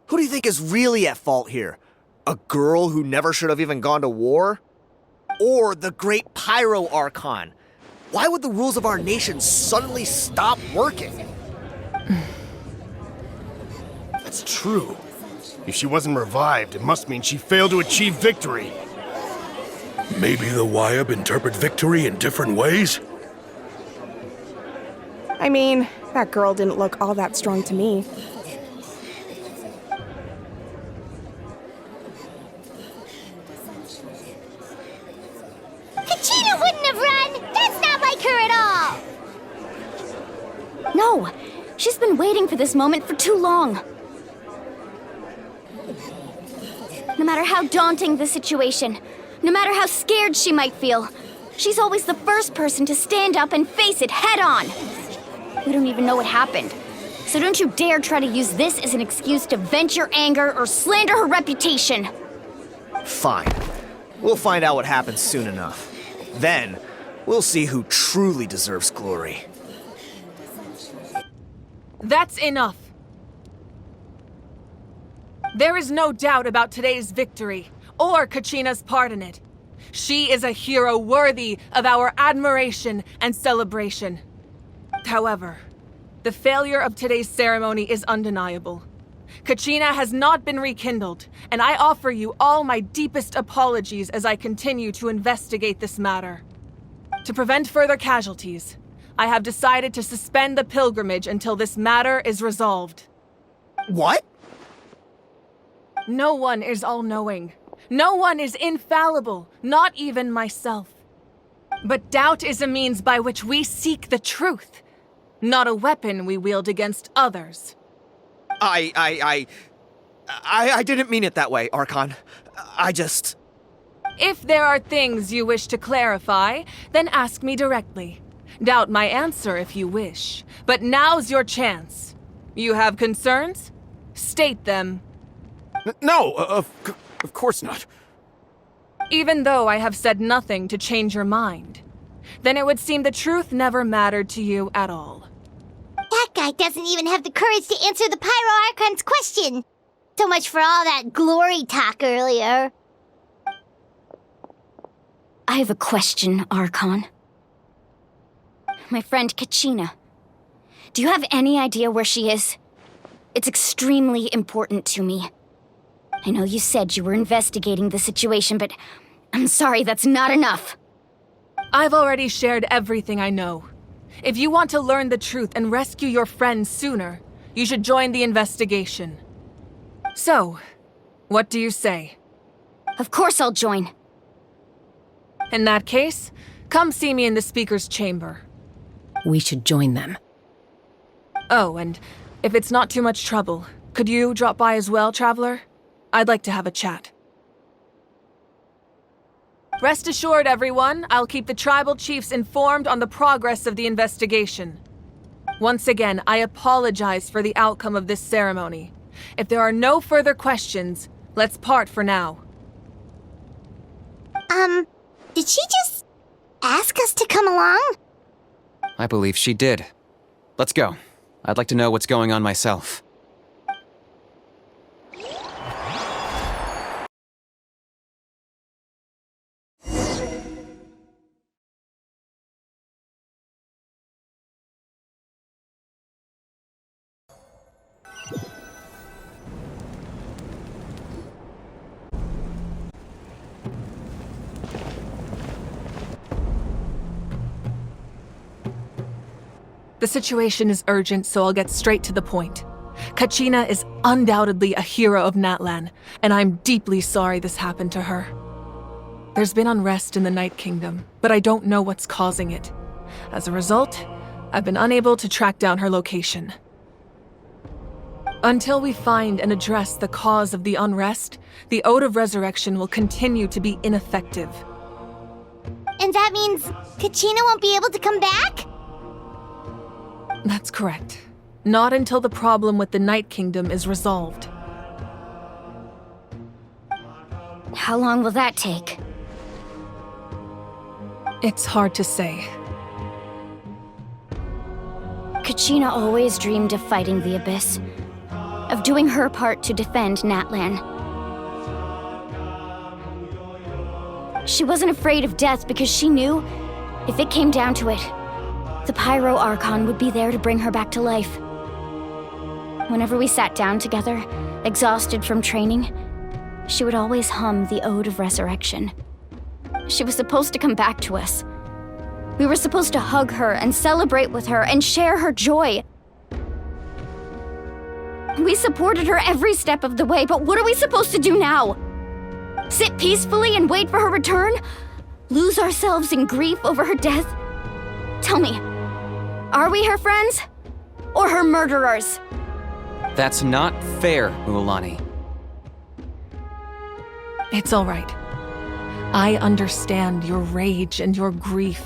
Who do you think is really at fault here? A girl who never should have even gone to war? Or the great Pyro Archon? Why would the rules of our nation suddenly stop working? That's true. If she wasn't revived, it must mean she failed to achieve victory. Maybe the YUB interpret victory in different ways? I mean, that girl didn't look all that strong to me. Kachina wouldn't have run! That's not like her at all! No, she's been waiting for this moment for too long. No matter how daunting the situation, no matter how scared she might feel, she's always the first person to stand up and face it head on. We don't even know what happened, so don't you dare try to use this as an excuse to vent your anger or slander her reputation. Fine. We'll find out what happens soon enough. Then, we'll see who truly deserves glory. That's enough. There is no doubt about today's victory, or Kachina's part in it. She is a hero worthy of our admiration and celebration. However, the failure of today's ceremony is undeniable. Kachina has not been rekindled, and I offer you all my deepest apologies as I continue to investigate this matter. To prevent further casualties, I have decided to suspend the pilgrimage until this matter is resolved. What? No one is all-knowing. No one is infallible, not even myself. But doubt is a means by which we seek the truth, not a weapon we wield against others. I didn't mean it that way, Archon. If there are things you wish to clarify, then ask me directly. Doubt my answer if you wish, but now's your chance. You have concerns? State them. No, of course not. Even though I have said nothing to change your mind, then it would seem the truth never mattered to you at all. That guy doesn't even have the courage to answer the Pyro Archon's question. So much for all that glory talk earlier. I have a question, Archon. My friend Kachina. Do you have any idea where she is? It's extremely important to me. I know you said you were investigating the situation, but I'm sorry, that's not enough. I've already shared everything I know. If you want to learn the truth and rescue your friends sooner, you should join the investigation. So, what do you say? Of course I'll join. In that case, come see me in the speaker's chamber. We should join them. Oh, and If it's not too much trouble, could you drop by as well, Traveler? I'd like to have a chat. Rest assured, everyone, I'll keep the tribal chiefs informed on the progress of the investigation. Once again, I apologize for the outcome of this ceremony. If there are no further questions, let's part for now. Did she just ask us to come along? I believe she did. Let's go. I'd like to know what's going on myself. The situation is urgent, so I'll get straight to the point. Kachina is undoubtedly a hero of Natlan, and I'm deeply sorry this happened to her. There's been unrest in the Night Kingdom, but I don't know what's causing it. As a result, I've been unable to track down her location. Until we find and address the cause of the unrest, the Ode of Resurrection will continue to be ineffective. And that means Kachina won't be able to come back? That's correct. Not until the problem with the Night Kingdom is resolved. How long will that take? It's hard to say. Kachina always dreamed of fighting the Abyss, of doing her part to defend Natlan. She wasn't afraid of death because she knew, if it came down to it, the Pyro Archon would be there to bring her back to life. Whenever we sat down together, exhausted from training, she would always hum the Ode of Resurrection. She was supposed to come back to us. We were supposed to hug her and celebrate with her and share her joy. We supported her every step of the way, but what are we supposed to do now? Sit peacefully and wait for her return? Lose ourselves in grief over her death? Tell me, are we her friends? Or her murderers? That's not fair, Mualani. It's all right. I understand your rage and your grief.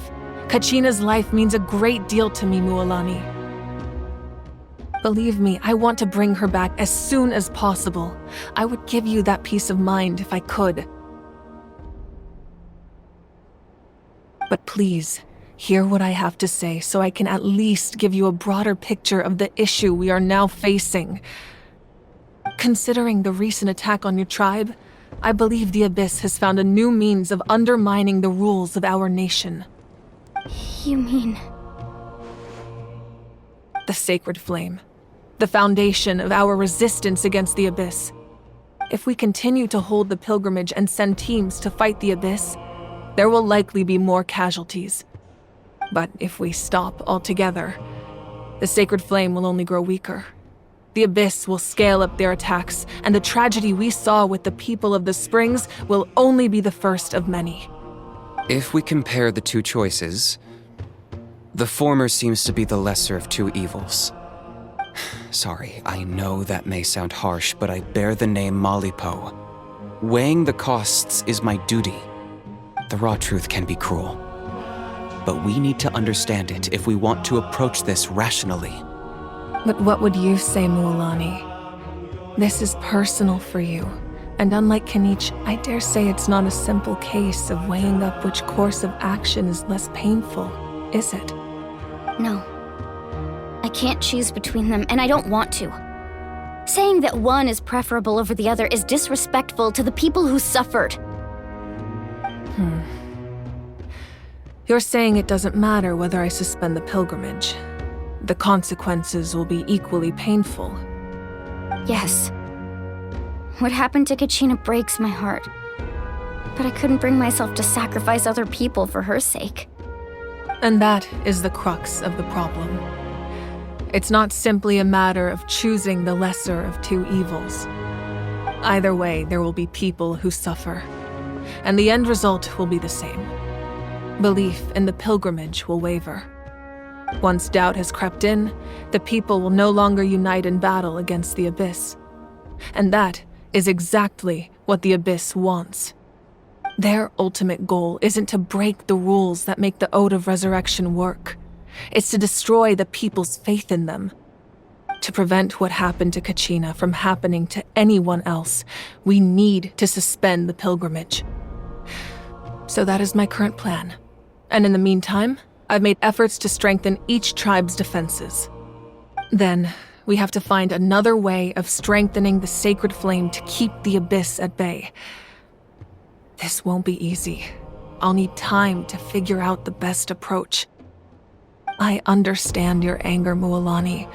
Kachina's life means a great deal to me, Mualani. Believe me, I want to bring her back as soon as possible. I would give you that peace of mind if I could. But please, hear what I have to say so I can at least give you a broader picture of the issue we are now facing. Considering the recent attack on your tribe, I believe the Abyss has found a new means of undermining the rules of our nation. You mean... The Sacred Flame. The foundation of our resistance against the Abyss. If we continue to hold the pilgrimage and send teams to fight the Abyss, there will likely be more casualties. But if we stop altogether, the Sacred Flame will only grow weaker. The Abyss will scale up their attacks, and the tragedy we saw with the people of the Springs will only be the first of many. If we compare the two choices, the former seems to be the lesser of two evils. Sorry, I know that may sound harsh, but I bear the name Malipo. Weighing the costs is my duty. The raw truth can be cruel. But we need to understand it if we want to approach this rationally. But what would you say, Mualani? This is personal for you, and unlike Kanich, I dare say it's not a simple case of weighing up which course of action is less painful, is it? No. I can't choose between them, and I don't want to. Saying that one is preferable over the other is disrespectful to the people who suffered. You're saying it doesn't matter whether I suspend the pilgrimage. The consequences will be equally painful. Yes. What happened to Kachina breaks my heart. But I couldn't bring myself to sacrifice other people for her sake. And that is the crux of the problem. It's not simply a matter of choosing the lesser of two evils. Either way, there will be people who suffer. And the end result will be the same. Belief in the pilgrimage will waver. Once doubt has crept in, the people will no longer unite in battle against the Abyss. And that is exactly what the Abyss wants. Their ultimate goal isn't to break the rules that make the Ode of Resurrection work. It's to destroy the people's faith in them. To prevent what happened to Kachina from happening to anyone else, we need to suspend the pilgrimage. So that is my current plan. And in the meantime, I've made efforts to strengthen each tribe's defenses. Then, we have to find another way of strengthening the sacred flame to keep the Abyss at bay. This won't be easy. I'll need time to figure out the best approach. I understand your anger, Mualani,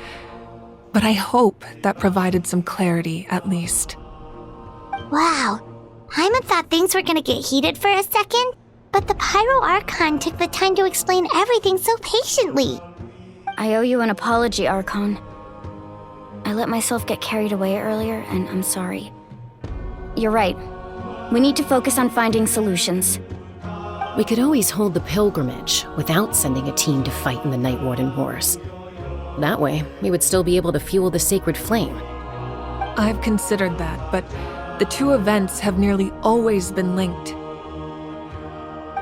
but I hope that provided some clarity at least. Wow. Hyman thought things were gonna get heated for a second, but the Pyro Archon took the time to explain everything so patiently. I owe you an apology, Archon. I let myself get carried away earlier, and I'm sorry. You're right. We need to focus on finding solutions. We could always hold the pilgrimage without sending a team to fight in the Night Warden Wars. That way, we would still be able to fuel the sacred flame. I've considered that, but the two events have nearly always been linked.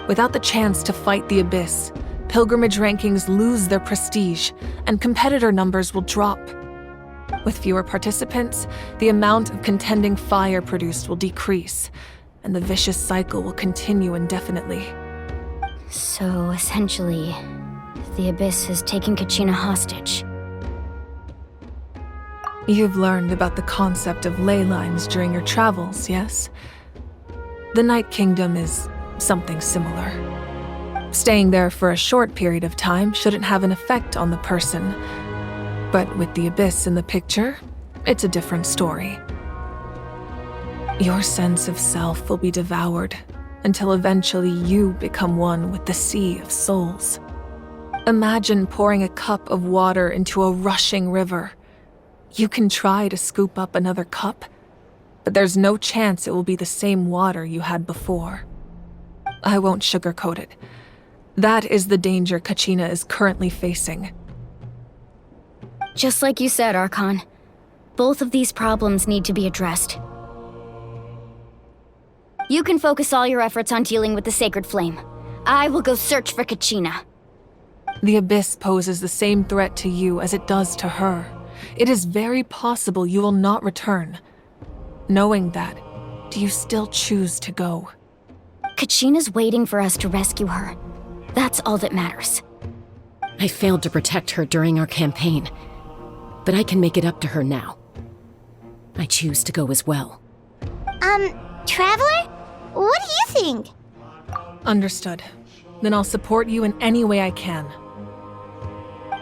Without the chance to fight the Abyss, pilgrimage rankings lose their prestige, and competitor numbers will drop. With fewer participants, the amount of contending fire produced will decrease, and the vicious cycle will continue indefinitely. So, essentially, the Abyss has taken Kachina hostage. You've learned about the concept of ley lines during your travels, yes? The Night Kingdom is something similar. Staying there for a short period of time shouldn't have an effect on the person. But with the Abyss in the picture, it's a different story. Your sense of self will be devoured until eventually you become one with the sea of souls. Imagine pouring a cup of water into a rushing river. You can try to scoop up another cup, but there's no chance it will be the same water you had before. I won't sugarcoat it. That is the danger Kachina is currently facing. Just like you said, Archon. Both of these problems need to be addressed. You can focus all your efforts on dealing with the sacred flame. I will go search for Kachina. The Abyss poses the same threat to you as it does to her. It is very possible you will not return. Knowing that, do you still choose to go? Kachina's waiting for us to rescue her. That's all that matters. I failed to protect her during our campaign, but I can make it up to her now. I choose to go as well. Traveler? What do you think? Understood. Then I'll support you in any way I can.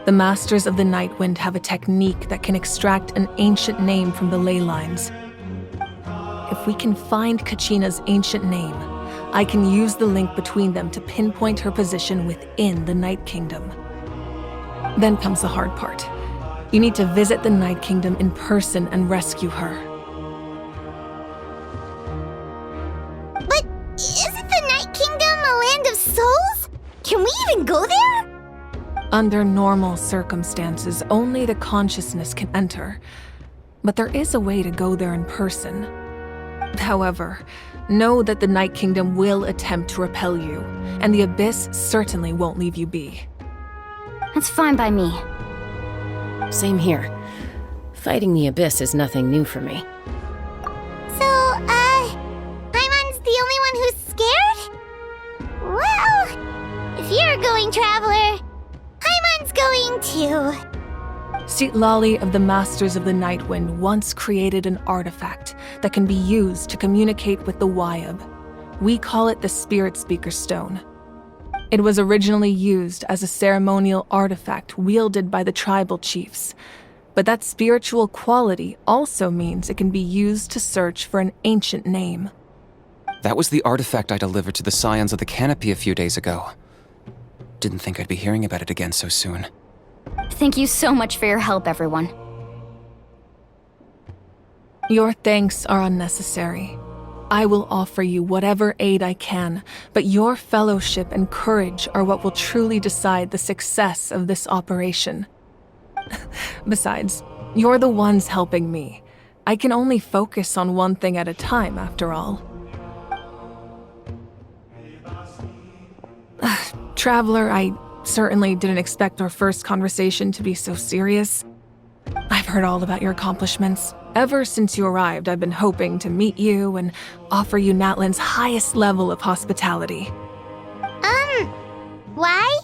The Masters of the Nightwind have a technique that can extract an ancient name from the ley lines. If we can find Kachina's ancient name, I can use the link between them to pinpoint her position within the Night Kingdom. Then comes the hard part. You need to visit the Night Kingdom in person and rescue her. But isn't the Night Kingdom a land of souls? Can we even go there? Under normal circumstances, only the consciousness can enter. But there is a way to go there in person. However, know that the Night Kingdom will attempt to repel you, and the Abyss certainly won't leave you be. That's fine by me. Same here. Fighting the Abyss is nothing new for me. So, Hyman's the only one who's scared? Well, if you're going, Traveler, Hyman's going too. Citlali of the Masters of the Nightwind once created an artifact that can be used to communicate with the Wyab. We call it the Spirit Speaker Stone. It was originally used as a ceremonial artifact wielded by the tribal chiefs, but that spiritual quality also means it can be used to search for an ancient name. That was the artifact I delivered to the Scions of the Canopy a few days ago. Didn't think I'd be hearing about it again so soon. Thank you so much for your help, everyone. Your thanks are unnecessary. I will offer you whatever aid I can, but your fellowship and courage are what will truly decide the success of this operation. Besides, you're the ones helping me. I can only focus on one thing at a time, after all. Traveler, I certainly didn't expect our first conversation to be so serious. I've heard all about your accomplishments. Ever since you arrived, I've been hoping to meet you and offer you Natlan's highest level of hospitality. Why?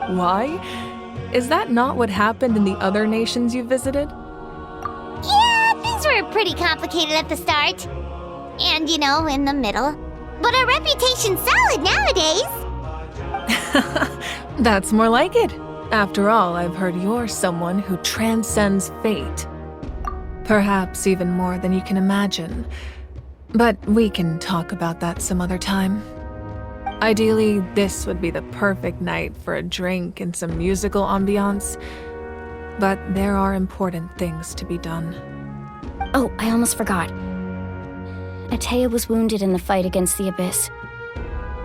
Why? Is that not what happened in the other nations you visited? Yeah, things were pretty complicated at the start. And, in the middle. But our reputation's solid nowadays. That's more like it. After all, I've heard you're someone who transcends fate. Perhaps even more than you can imagine. But we can talk about that some other time. Ideally, this would be the perfect night for a drink and some musical ambiance. But there are important things to be done. Oh, I almost forgot. Atea was wounded in the fight against the Abyss.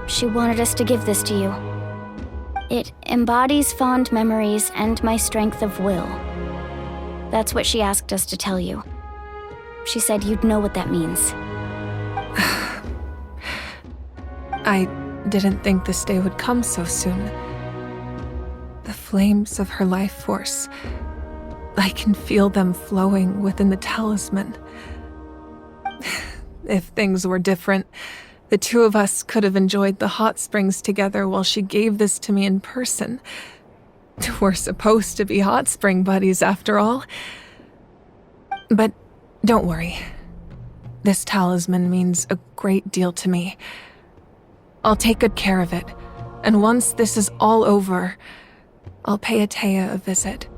She wanted us to give this to you. It embodies fond memories and my strength of will. That's what she asked us to tell you. She said you'd know what that means. I didn't think this day would come so soon. The flames of her life force. I can feel them flowing within the talisman. If things were different, the two of us could have enjoyed the hot springs together while she gave this to me in person. We're supposed to be hot spring buddies, after all. But don't worry. This talisman means a great deal to me. I'll take good care of it, and once this is all over, I'll pay Atea a visit.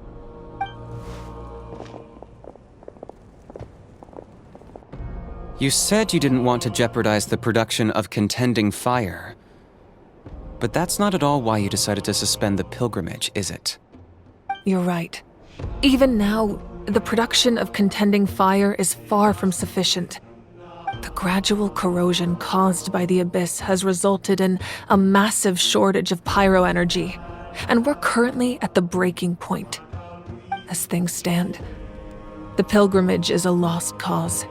You said you didn't want to jeopardize the production of Contending Fire. But that's not at all why you decided to suspend the pilgrimage, is it? You're right. Even now, the production of Contending Fire is far from sufficient. The gradual corrosion caused by the Abyss has resulted in a massive shortage of pyro energy, and we're currently at the breaking point. As things stand, the pilgrimage is a lost cause.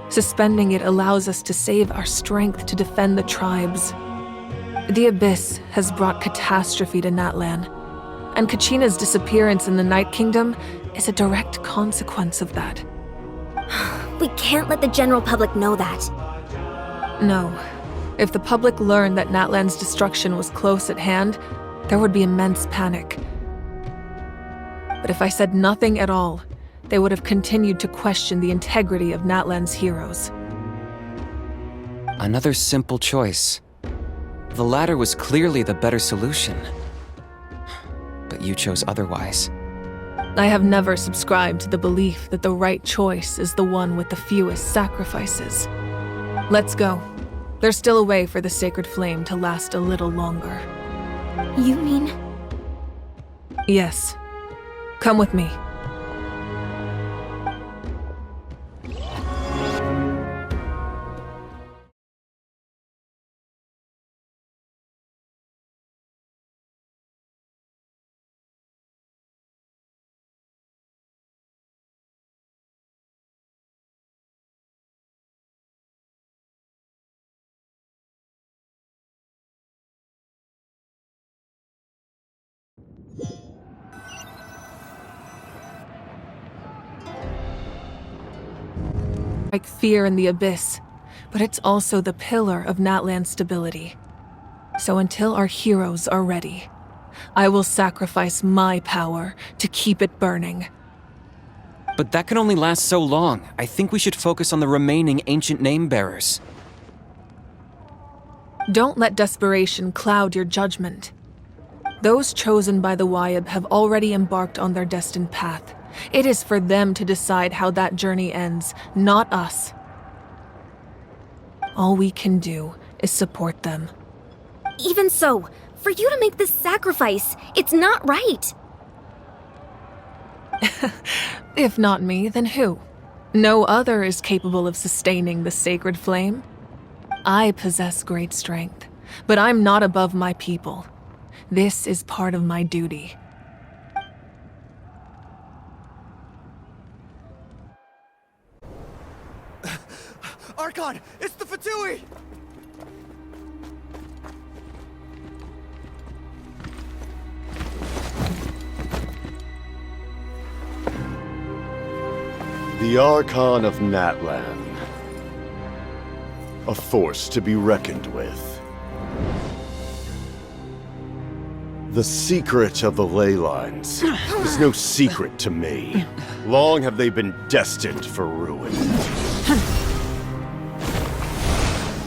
Suspending it allows us to save our strength to defend the tribes. The Abyss has brought catastrophe to Natlan, and Kachina's disappearance in the Night Kingdom is a direct consequence of that. We can't let the general public know that. No. If the public learned that Natlan's destruction was close at hand, there would be immense panic. But if I said nothing at all, they would have continued to question the integrity of Natlan's heroes. Another simple choice. The latter was clearly the better solution. But you chose otherwise. I have never subscribed to the belief that the right choice is the one with the fewest sacrifices. Let's go. There's still a way for the sacred flame to last a little longer. You mean? Yes. Come with me. Like fear in the Abyss, but it's also the pillar of Natlan's stability. So until our heroes are ready, I will sacrifice my power to keep it burning. But that can only last so long. I think we should focus on the remaining ancient name-bearers. Don't let desperation cloud your judgment. Those chosen by the Wayab have already embarked on their destined path. It is for them to decide how that journey ends, not us. All we can do is support them. Even so, for you to make this sacrifice, it's not right. If not me, then who? No other is capable of sustaining the sacred flame. I possess great strength, but I'm not above my people. This is part of my duty. Archon, it's the Fatui! The Archon of Natlan. A force to be reckoned with. The secret of the ley lines is no secret to me. Long have they been destined for ruin.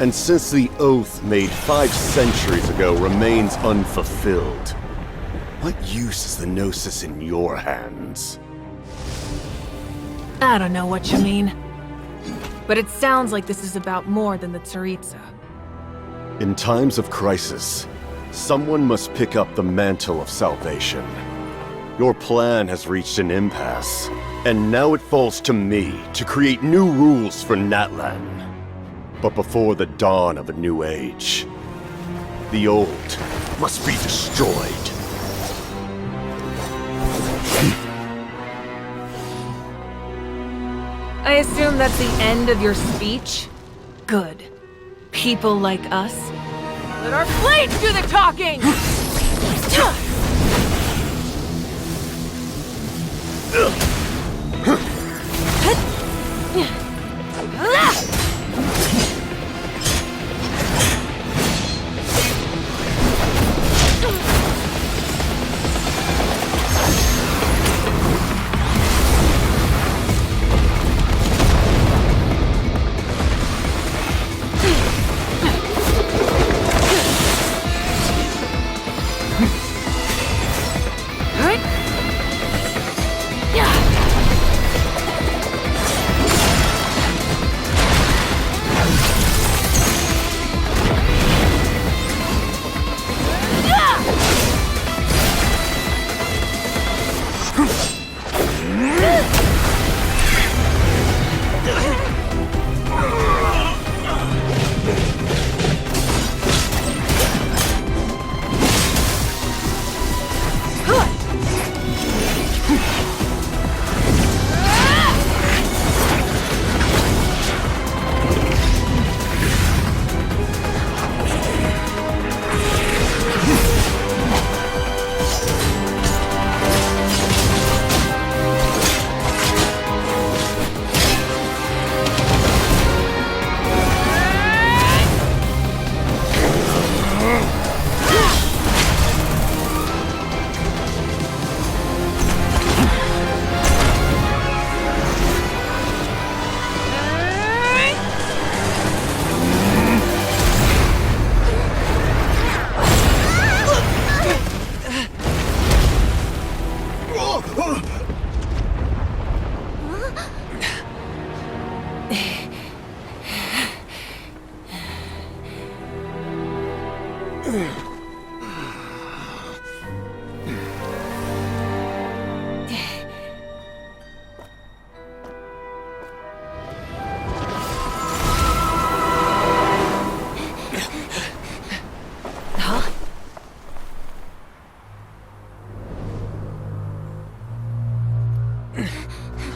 And since the oath made 5 centuries ago remains unfulfilled, what use is the Gnosis in your hands? I don't know what you mean. But it sounds like this is about more than the Tsaritsa. In times of crisis, someone must pick up the mantle of salvation. Your plan has reached an impasse, and now it falls to me to create new rules for Natlan. But before the dawn of a new age, the old must be destroyed. I assume that's the end of your speech? Good. People like us. Let our blades do the talking!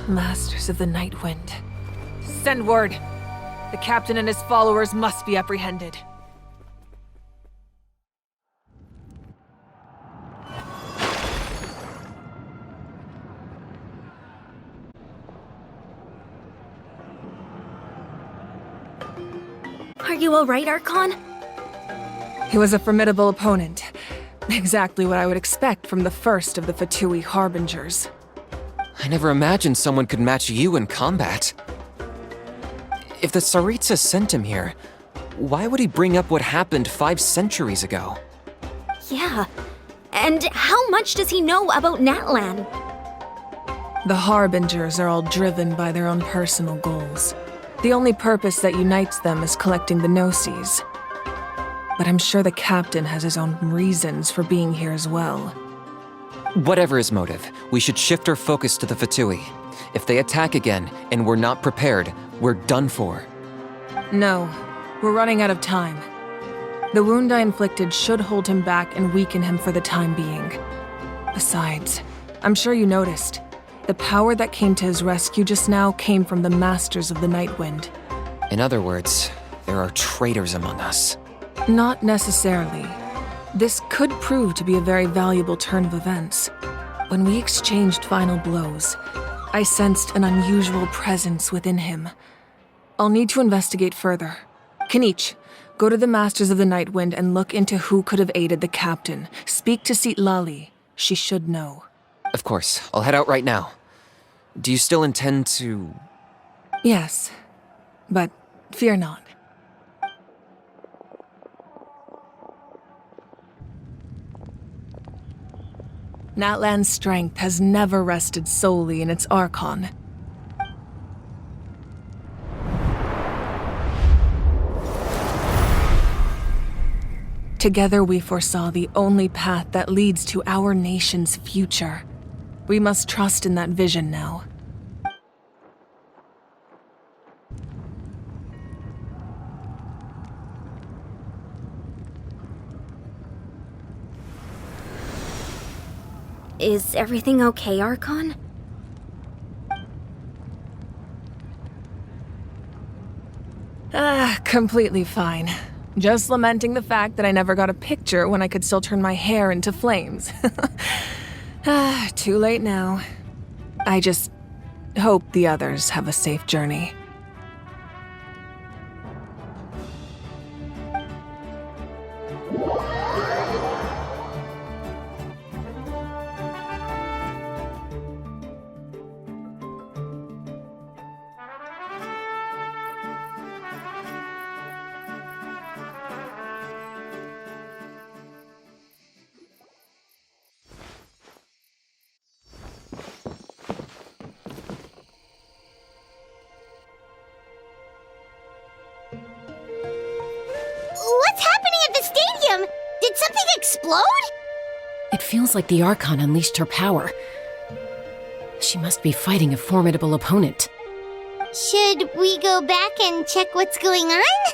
Masters of the Night Wind. Send word. The captain and his followers must be apprehended. Are you all right, Archon? He was a formidable opponent. Exactly what I would expect from the first of the Fatui Harbingers. I never imagined someone could match you in combat. If the Tsaritsa sent him here, why would he bring up what happened 5 centuries ago? Yeah. And how much does he know about Natlan? The Harbingers are all driven by their own personal goals. The only purpose that unites them is collecting the Gnosis. But I'm sure the captain has his own reasons for being here as well. Whatever his motive, we should shift our focus to the Fatui. If they attack again and we're not prepared, we're done for. No, we're running out of time. The wound I inflicted should hold him back and weaken him for the time being. Besides, I'm sure you noticed, the power that came to his rescue just now came from the Masters of the Nightwind. In other words, there are traitors among us. Not necessarily. This could prove to be a very valuable turn of events. When we exchanged final blows, I sensed an unusual presence within him. I'll need to investigate further. Kenichi, go to the Masters of the Nightwind and look into who could have aided the captain. Speak to Lali. She should know. Of course, I'll head out right now. Do you still intend to... Yes, but fear not. Natlan's strength has never rested solely in its Archon. Together we foresaw the only path that leads to our nation's future. We must trust in that vision now. Is everything okay, Archon? Completely fine. Just lamenting the fact that I never got a picture when I could still turn my hair into flames. Too late now. I just hope the others have a safe journey. What's happening at the stadium? Did something explode? It feels like the Archon unleashed her power. She must be fighting a formidable opponent. Should we go back and check what's going on?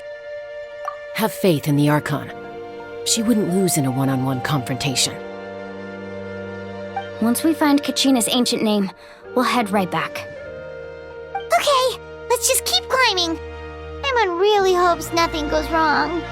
Have faith in the Archon. She wouldn't lose in a one-on-one confrontation. Once we find Kachina's ancient name, we'll head right back. Okay, let's just keep climbing. Paimon really hopes nothing goes wrong.